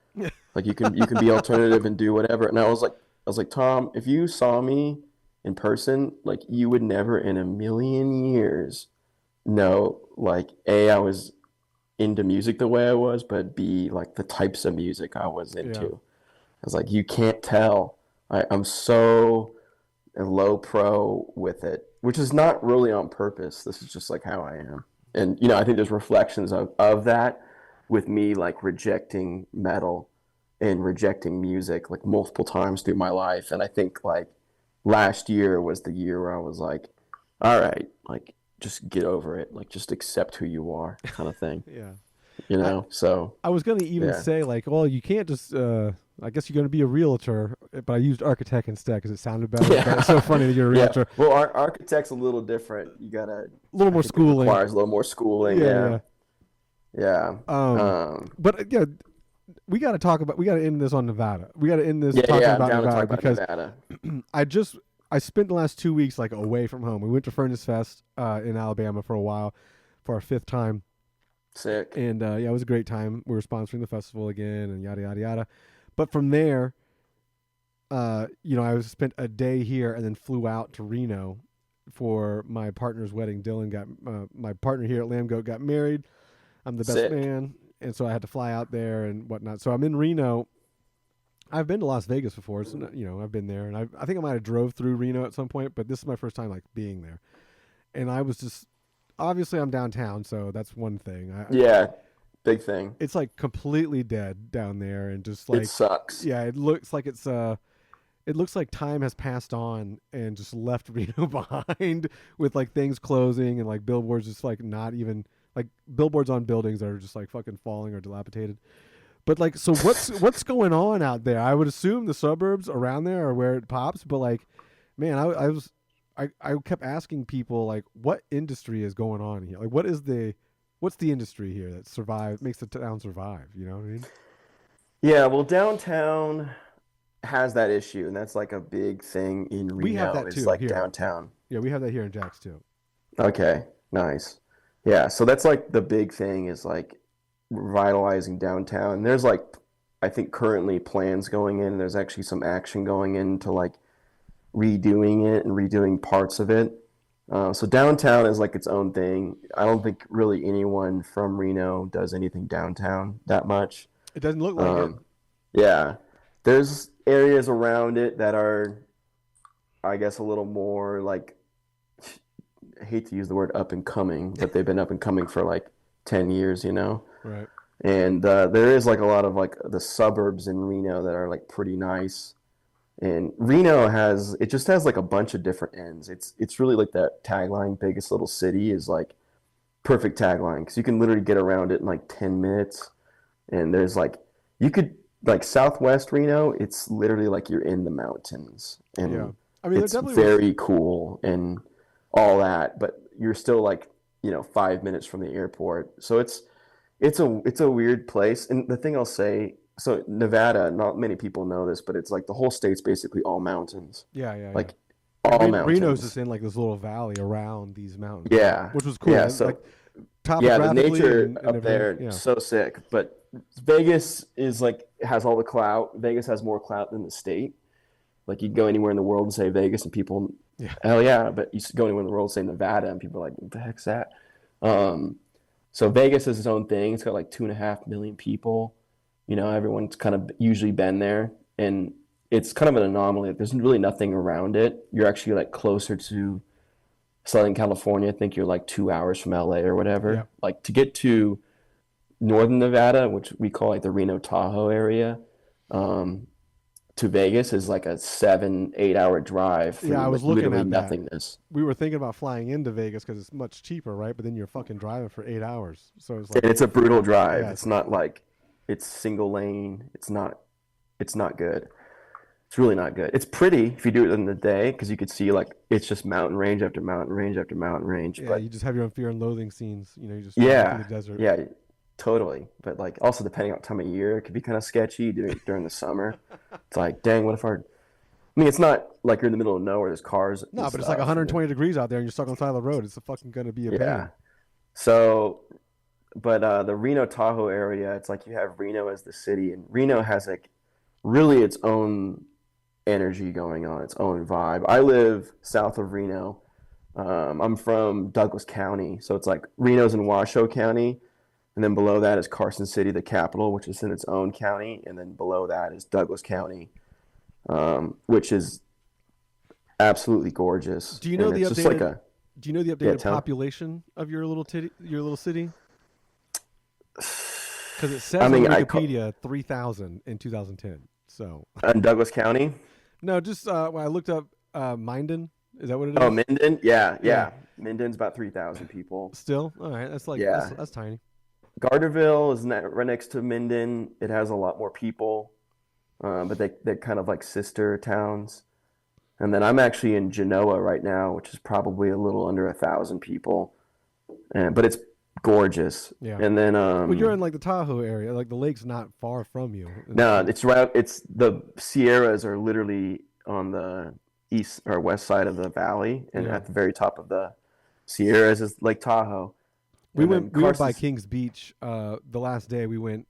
Like you can be alternative and do whatever. And I was like, Tom, if you saw me in person, like you would never in a million years know, like A, I was into music the way I was, but B, like the types of music I was Yeah. into. I was like, you can't tell. I'm so low pro with it, which is not really on purpose. This is just like how I am. And, I think there's reflections of that with me like rejecting metal and rejecting music like multiple times through my life. And I think like last year was the year where I was like, all right, like just get over it. Like just accept who you are kind of thing, Yeah. I, So I was gonna even yeah. say like, well, you can't just. I guess you're gonna be a realtor, but I used architect instead because it sounded better. Yeah. But it's so funny that you're a Yeah. realtor. Well, our architect's a little different. You gotta, A little I more think it schooling. requires a little more schooling. Yeah, Yeah. yeah. Yeah. But yeah, we got to talk about. We got to end this on Nevada. We got to end this Yeah. talking Yeah. I'm about down to Nevada talk about because Nevada. I spent the last 2 weeks like away from home. We went to Furnace Fest in Alabama for a while, for our 5th time, Sick. and yeah, it was a great time. We were sponsoring the festival again, and yada yada yada. But from there, I spent a day here and then flew out to Reno for my partner's wedding. Dylan got my partner here at Lambgoat got married. I'm the best Sick. man, and so I had to fly out there and whatnot. So I'm in Reno. I've been to Las Vegas before, so I've been there, and I think I might have drove through Reno at some point, but this is my first time like being there. And I was just obviously I'm downtown, so that's one thing. Yeah. Big thing. It's like completely dead down there, and just It like sucks. yeah, it looks like it looks like time has passed on and just left Reno behind with like things closing and like billboards just like not even like billboards on buildings that are just like fucking falling or dilapidated. But like, so what's going on out there? I would assume the suburbs around there are where it pops, but like, man, I kept asking people like, what industry is going on here? Like, what's the industry here that makes the town survive? You know what I mean? Yeah. Well, downtown has that issue, and that's like a big thing in We have Reno. that Is too like here. downtown. Yeah, we have that here in Jax too. Okay. Nice. Yeah. So that's like the big thing is like revitalizing downtown. There's like, I think currently plans going in. There's actually some action going into like redoing it and redoing parts of it. So downtown is like its own thing. I don't think really anyone from Reno does anything downtown that much. It doesn't look like it. Yeah. There's areas around it that are, I guess, a little more like, I hate to use the word up and coming, but they've been up and coming for like 10 years, Right. And there is like a lot of like the suburbs in Reno that are like pretty nice. And Reno just has like a bunch of different ends. It's really like that tagline, biggest little city is like perfect tagline because you can literally get around it in like 10 minutes. And there's like, you could, like Southwest Reno, it's literally like you're in the mountains. And Yeah. I mean, it's very cool and all that, but you're still like, 5 minutes from the airport. So it's a weird place. And the thing I'll say, so Nevada, not many people know this, but it's like the whole state's basically all mountains. Yeah, yeah, yeah. Like all Reno's mountains. just in like this little valley around these mountains, Yeah. which was cool. Yeah. And, like So yeah, the topographically nature and up everything. there Yeah, so sick. But Vegas is like has all the clout. Vegas has more clout than the state. Like you go anywhere in the world and say Vegas, and people, yeah. hell yeah. But you go anywhere in the world and say Nevada, and people are like, what the heck's that? Um, so Vegas is its own thing. It's got like 2.5 million people. You know, everyone's kind of usually been there, and it's kind of an anomaly. There's really nothing around it. You're actually like closer to Southern California. I think you're like 2 hours from LA or Yeah. whatever. Like to get to northern Nevada, which we call like the Reno Tahoe area, um, to Vegas is like a 7-8 hour drive Yeah, I through was like looking literally at that. nothingness. We were thinking about flying into Vegas because it's much cheaper, right? But then you're fucking driving for 8 hours, so it's like, And it's a brutal drive. yeah, it's It's like not fuck. like it's single lane. It's not good. It's really not good. It's pretty if you do it in the day because you could see like it's just mountain range after mountain range after mountain range. Yeah, But you just have your own fear and loathing scenes. You know, you're just driving through the yeah, desert. yeah, totally. But like also depending on time of year, it could be kind of sketchy during the summer. It's like, dang, what if our I mean, it's not like you're in the middle of nowhere. There's cars and No, but it's like stuff. 120 degrees out there, and you're stuck on the side of the road. It's fucking gonna be a Yeah. pain. So, but the Reno Tahoe area, it's like you have Reno as the city, and Reno has like really its own energy going on, its own vibe. I live south of Reno. I'm from Douglas County, so it's like Reno's in Washoe County, and then below that is Carson City, the capital, which is in its own county, and then below that is Douglas County, which is absolutely gorgeous. Do you know And the it's just like updated? a Do you know the yeah, updated tell. population of your little city? Because it I says on mean, Wikipedia 3,000 in 2010. So in Douglas County. no, just when I looked up Minden, is that what it Oh, is? Minden. Yeah, Yeah. yeah. Minden's about 3,000 people. Still, all right. That's like Yeah, that's tiny. Gardnerville is right next to Minden. It has a lot more people, but they're kind of like sister towns. And then I'm actually in Genoa right now, which is probably a little under 1,000 people, but it's gorgeous. Yeah. And then Well, you're in like the Tahoe area. Like the lake's not far from you. no, it's right. It's the Sierras are literally on the east or west side of the valley, and Yeah. at the very top of the Sierras is Lake Tahoe. We And then went by Carson's Kings Beach the last day we went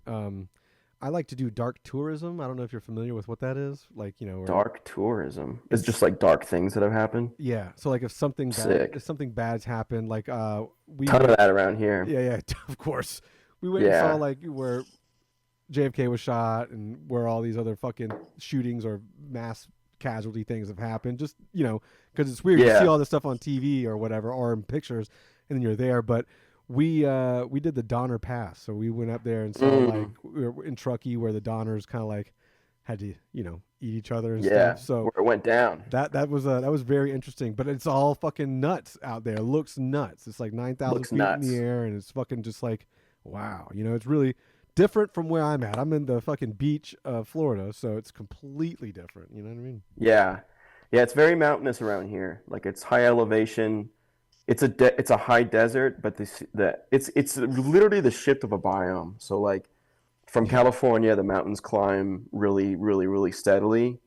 I like to do dark tourism. I don't know if you're familiar with what that is. Like, you know, where dark tourism. It's just like dark things that have happened. yeah, so like if Sick. something bad's happened, like we Ton of went that around here. yeah, yeah, of course. We went and saw Yeah. like where JFK was shot and where all these other fucking shootings or mass casualty things have happened. Just, you know, because it's weird. You see Yeah. all this stuff on TV or whatever, or in pictures, and then you're there. But we did the Donner Pass, so we went up there and saw like Mm. we were in Truckee where the Donners kind of like had to, you know, eat each other and Yeah. stuff. So Where it went down. that was very interesting. But it's all fucking nuts out there. It looks nuts. It's like 9,000 Looks feet in the nuts. air, and it's fucking just like wow. You know, it's really different from where I'm at. I'm in the fucking beach of Florida, so it's completely different. You know what I mean? Yeah. Yeah, it's very mountainous around here. Like it's high elevation. It's a high desert, but it's literally the shift of a biome. So like from Yeah. California, the mountains climb really, really, really steadily,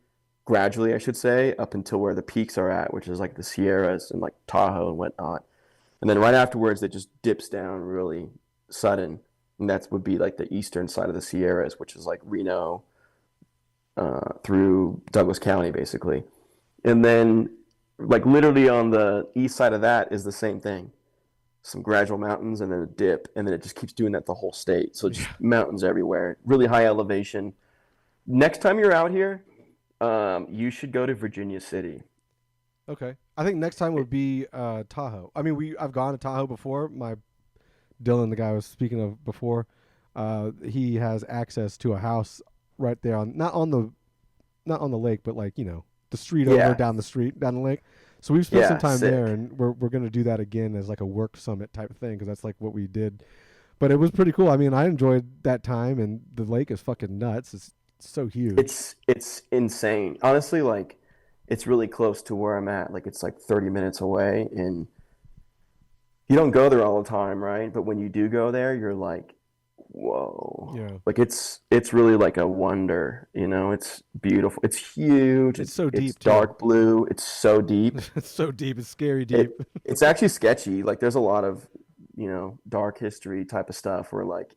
gradually, I should say, up until where the peaks are at, which is like the Sierras and like Tahoe and whatnot. And then right afterwards, it just dips down really sudden. And that would be like the eastern side of the Sierras, which is like Reno through Douglas County, basically. And then, like literally on the east side of that is the same thing. Some gradual mountains and then a dip, and then it just keeps doing that the whole state. So just Yeah. mountains everywhere, really high elevation. Next time you're out here, you should go to Virginia City. Okay. I think next time would be Tahoe. I mean, I've gone to Tahoe before. My Dylan, the guy I was speaking of before, he has access to a house right there on not on the lake, but like, you know, the street over Yeah, down the street down the lake. So we've spent some yeah, time there, sick. and we're gonna do that again as like a work summit type of thing because that's like what we did. But it was pretty cool. I mean, I enjoyed that time, and the lake is fucking nuts. It's so huge. It's insane. Honestly, like it's really close to where I'm at. Like it's like 30 minutes away, and you don't go there all the time, right? But when you do go there, you're like, whoa. Yeah. Like it's really like a wonder, you know. It's beautiful. It's huge. It's so It's deep too. dark blue. It's so deep. It's so deep. It's scary deep. It's actually sketchy. Like there's a lot of, you know, dark history type of stuff where like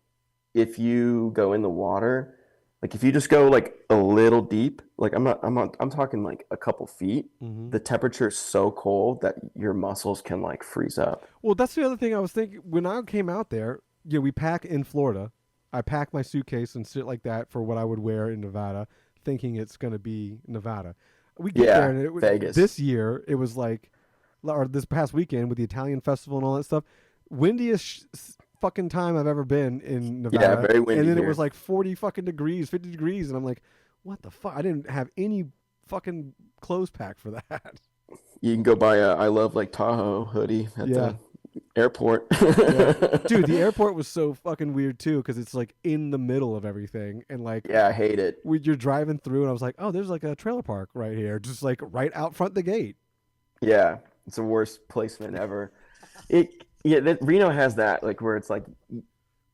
if you go in the water, like if you just go like a little deep, like I'm talking like a couple feet, Hmm. the temperature is so cold that your muscles can like freeze up. Well, that's the other thing I was thinking when I came out there. We pack in Florida. I pack my suitcase and shit like that for what I would wear in Nevada, thinking it's going to be Nevada. We get there, Yeah, and Vegas. this year it was like, or this past weekend with the Italian festival and all that stuff, windiest fucking time I've ever been in Yeah, Nevada. very And windy then it was here. like 40 fucking degrees, 50 degrees, and I'm like, what the fuck? I didn't have any fucking clothes packed for that. You can go buy a I love like Tahoe hoodie at Yeah. the airport. Yeah, dude, the airport was so fucking weird too because it's like in the middle of everything, and like Yeah, I hate it. you're driving through, and I was like, oh, there's like a trailer park right here, just like right out front the gate. Yeah, it's the worst placement ever. Reno has that like where it's like,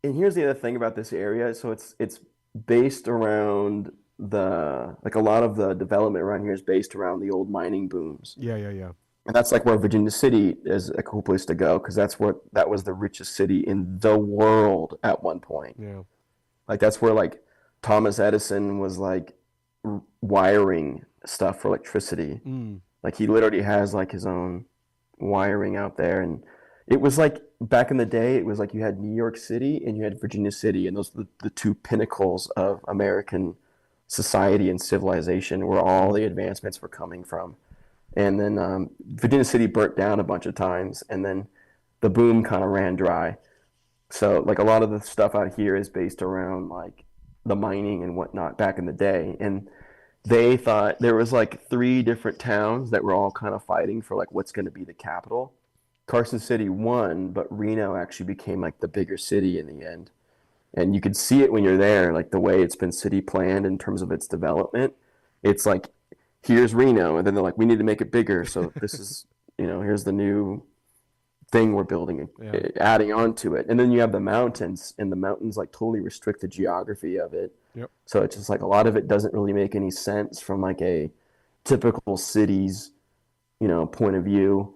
and here's the other thing about this area. So it's based around the like a lot of the development around here is based around the old mining booms, Yeah, yeah, yeah, and that's like where Virginia City is a cool place to go because that was the richest city in the world at one point. yeah. Like that's where like Thomas Edison was like wiring stuff for electricity. Mm. Like he literally has like his own wiring out there, and it was like back in the day, it was like you had New York City and you had Virginia City, and those were the two pinnacles of American society and civilization, where all the advancements were coming from. And then Virginia City burnt down a bunch of times, and then the boom kind of ran dry. So like a lot of the stuff out here is based around like the mining and whatnot back in the day, and they thought there was like three different towns that were all kind of fighting for like what's going to be the capital. Carson City won, but Reno actually became like the bigger city in the end. And you could see it when you're there, like the way it's been city planned in terms of its development. It's like, here's Reno, and then they're like, we need to make it bigger. So this is, you know, here's the new thing we're building, Yeah. adding on to it. And then you have the mountains, and the mountains like totally restrict the geography of it. Yep. So it's just like a lot of it doesn't really make any sense from like a typical city's, you know, point of view.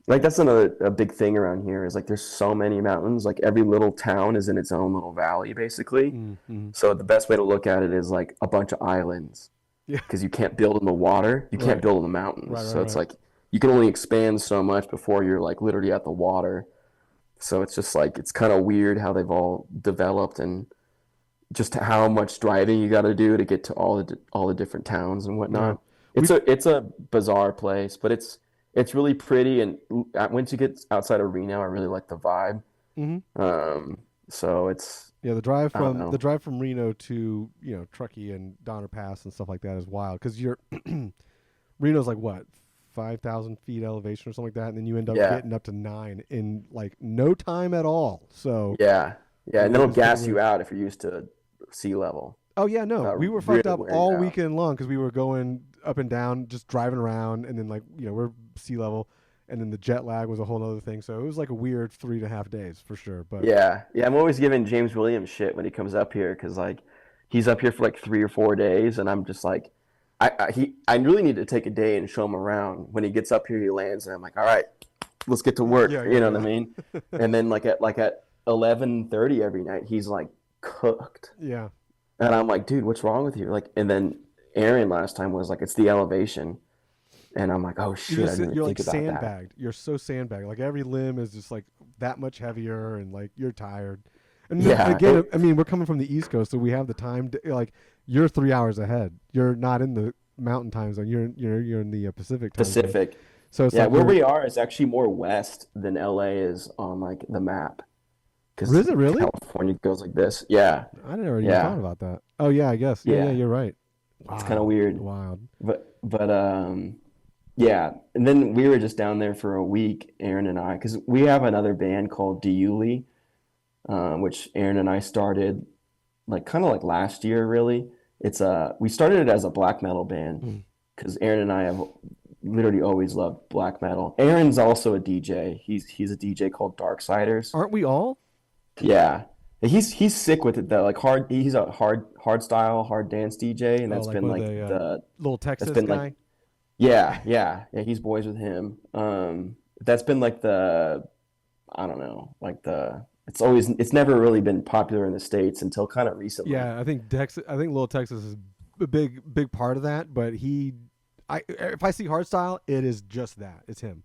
Like that's a big thing around here is like there's so many mountains. Like every little town is in its own little valley, basically. Mm-hmm. So the best way to look at it is like a bunch of islands. Yeah. Because you can't build in the water, you can't Right. build in the mountains. Right, So it's right. like you can only expand so much before you're like literally at the water. So it's just like it's kind of weird how they've all developed and just how much driving you got to do to get to all the different towns and Yeah. whatnot. We It's a bizarre place, but it's really pretty. And once you get outside of Reno, I really like the vibe. hmm So it's Yeah, I don't know. the drive from Reno to Truckee and Donner Pass and stuff like that is wild because you're Reno's like what 5,000 feet elevation or something like that, and then you end up Yeah, getting up to 9 in like no time at all. So yeah, yeah, and it'll it's pretty gas weird. you out if you're used to sea level. Oh yeah, no, we were fucked Really up wear you all out. weekend long because we were going up and down, just driving around, and then like we're sea level, and then the jet lag was a whole other thing. So it was like a weird 3.5 days for sure. But Yeah, yeah. I'm always giving James Williams shit when he comes up here because like he's up here for like 3 or 4 days, and I'm just like, I really need to take a day and show him around. When he gets up here, he lands, and I'm like, all right, let's get to work. yeah, You yeah, know what I mean? And then like at 11:30 every night, he's like cooked, yeah. and I'm like, dude, what's wrong with you? Like, and then Aaron last time was like, it's the elevation, and I'm like, oh shit, I didn't even You're like think about that. sandbagged. You're so sandbagged. Like every limb is just like that much heavier, and like you're tired. And then, Yeah, again, I mean, we're coming from the East Coast, so we have the time. Like you're 3 hours ahead. You're not in the Mountain Time Zone. You're in the Pacific Time Zone. Pacific. So it's Yeah, like where we are is actually more west than LA is on like the map. Because is it really? California goes like this. Yeah, I never even thought yeah, about that. Oh yeah, I guess. Yeah, yeah, yeah. you're right. It's kind of Wow, weird, wild. but yeah. And then we were just down there for a week, Aaron and I, because we have another band called Diuli, which Aaron and I started like kind of like last year, really. We started it as a black metal band Mm. because Aaron and I have literally always loved black metal. Aaron's also a DJ. He's a DJ called Darksiders. Aren't we all? Yeah. He's sick with it though. Like he's a hard style, hard dance DJ, and Oh, that's like been with like a little that's Texas been like guy. yeah. He's boys with him. That's been like the I don't know, like it's never really been popular in the States until kind of recently. Yeah, I think Texas. I think Little Texas is a big part of that. But if I see hardstyle, it is just that. It's him.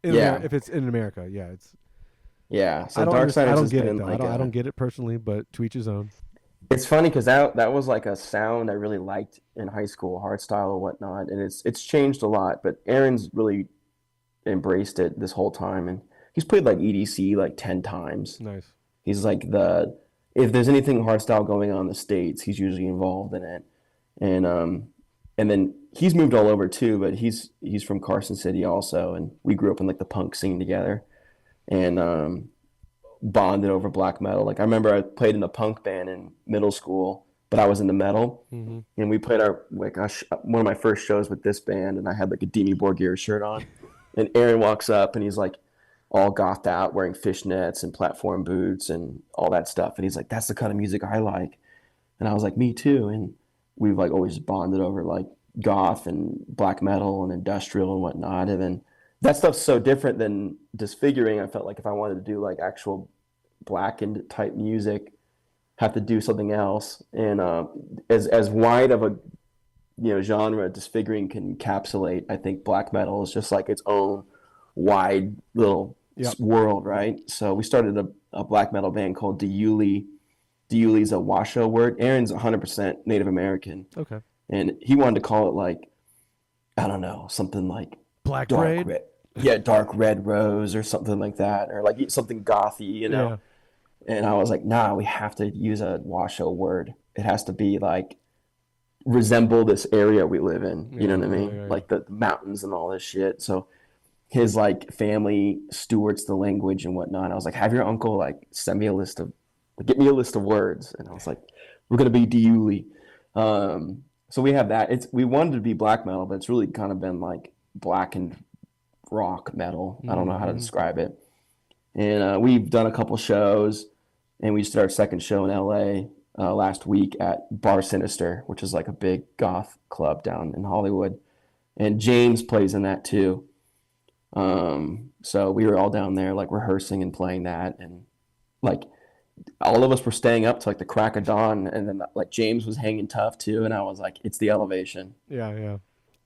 In America, Yeah, if it's in America, yeah, it's. yeah. I So don't understand. I Darksiders don't has get it been though. like I don't a. get it personally, but to each his own. It's funny because that was like a sound I really liked in high school, hardstyle or whatnot, and it's changed a lot. But Aaron's really embraced it this whole time, and he's played like EDC like 10 times. Nice. He's like if there's anything hardstyle going on in the States, he's usually involved in it. And then he's moved all over too, but he's from Carson City also, and we grew up in like the punk scene together, and bonded over black metal. Like I remember I played in a punk band in middle school, but I was into metal, Mm-hmm. and we played one of my first shows with this band, and I had like a Demi Borgir shirt on, and Aaron walks up and he's like all gothed out, wearing fishnets and platform boots and all that stuff, and he's like, "That's the kind of music I like," and I was like, "Me too," and we've like always bonded over like goth and black metal and industrial and whatnot, and then that stuff's so different than disfiguring. I felt like if I wanted to do like actual blackened type music, have to do something else. And as wide of a genre disfiguring can encapsulate, I think black metal is just like its own wide little Yep. world, right? So we started a black metal band called Diuli. Diuli is a Washoe word. Aaron's 100% Native American, Okay. and he wanted to call it like I don't know, something like Black dark Braid. red, yeah, dark red rose or something like that, or like something gothy. Yeah. And I was like, nah, we have to use a Washoe word. It has to be like resemble this area we live in. You know Yeah. what I Yeah. mean? Yeah. Yeah. Like the mountains and all this shit. So his like family stewards the language and whatnot. I was like, have your uncle like send me a list of, get me a list of words. And I was like, we're gonna be Diuli. So we have that. We wanted to be black metal, but it's really kind of been like black and rock metal. I don't know how to Mm-hmm. describe it. And we've done a couple shows, and we just did our second show in LA last week at Bar Sinister, which is like a big goth club down in Hollywood. And James plays in that too. So we were all down there like rehearsing and playing that, and like all of us were staying up to like the crack of dawn, and then like James was hanging tough too, and I was like, it's the elevation. Yeah. Yeah.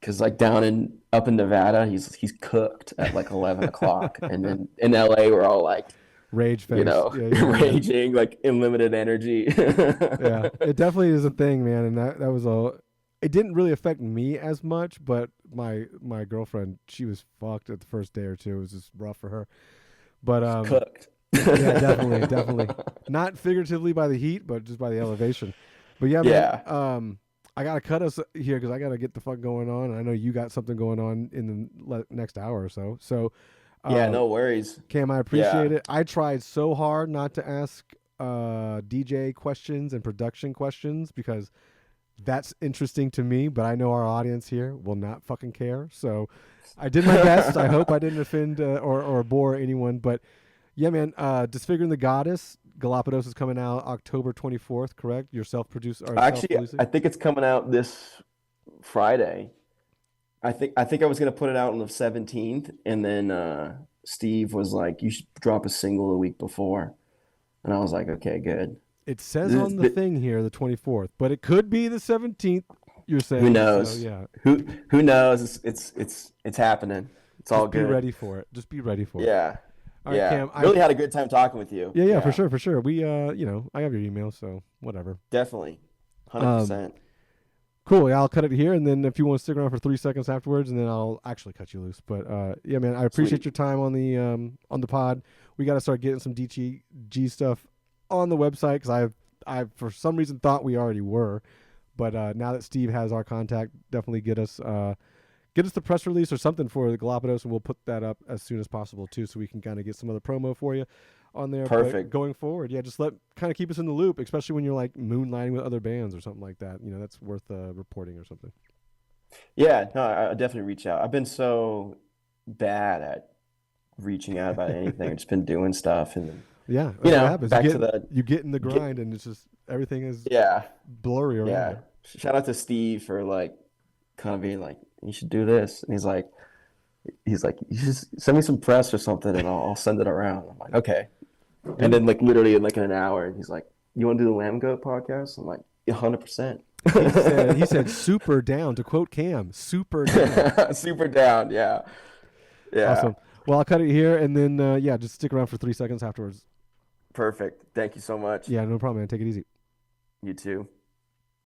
Because like up in Nevada, he's cooked at like 11 o'clock, and then in LA we're all like, Rage face. Yeah. Yeah. raging, like unlimited energy. Yeah, it definitely is a thing, man. And that was a. It didn't really affect me as much, but my girlfriend, she was fucked at the first day or two. It was just rough for her. But Cooked. yeah, definitely. Not figuratively by the heat, but just by the elevation. But yeah, man. Yeah. I gotta cut us here because I gotta get the fuck going on. I know you got something going on in the next hour or so. So. Yeah, no worries. Cam, I appreciate it. I tried so hard not to ask DJ questions and production questions because that's interesting to me, but I know our audience here will not fucking care. So I did my best. I hope I didn't offend or bore anyone. But yeah, man, Disfiguring the Goddess, Galapagos is coming out October 24th, correct? Your self-produced or Actually, I think it's coming out this Friday. I think I was gonna put it out on the 17th, and then Steve was like, "You should drop a single a week before," and I was like, "Okay, good." It says on the thing here the 24th, but it could be the 17th. You're saying who knows? So, yeah. Who knows? It's happening. It's all good. Just be ready for it. Just be ready for it. Yeah. All right, yeah. Cam, really had a good time talking with you. Yeah, for sure. We I have your email, so whatever. Definitely. 100%. Cool. Yeah, I'll cut it here, and then if you want to stick around for 3 seconds afterwards, and then I'll actually cut you loose. But yeah, man, I appreciate your time on the pod. We got to start getting some DTG stuff on the website because I for some reason thought we already were, but now that Steve has our contact, definitely get us the press release or something for the Galapagos, and we'll put that up as soon as possible too, so we can kind of get some other promo for you on there. Perfect. But going forward, yeah, just kind of keep us in the loop, especially when you're like moonlighting with other bands or something like that. That's worth reporting or something. Yeah, no, I definitely reach out. I've been so bad at reaching out about anything. I've just been doing stuff, and Yeah, that's what happens. Back to you get in the grind, and it's just everything is blurry around yeah. it. Shout out to Steve for like kind of being like, you should do this, and he's like, you should send me some press or something, and I'll send it around. I'm like, okay. And then like literally in like an hour, he's like, you want to do the Lambgoat podcast? I'm like, 100%. He said super down, to quote Cam, super down. Super down, yeah. Awesome. Well, I'll cut it here, and then just stick around for 3 seconds afterwards. Perfect. Thank you so much. Yeah, no problem, man. Take it easy. You too.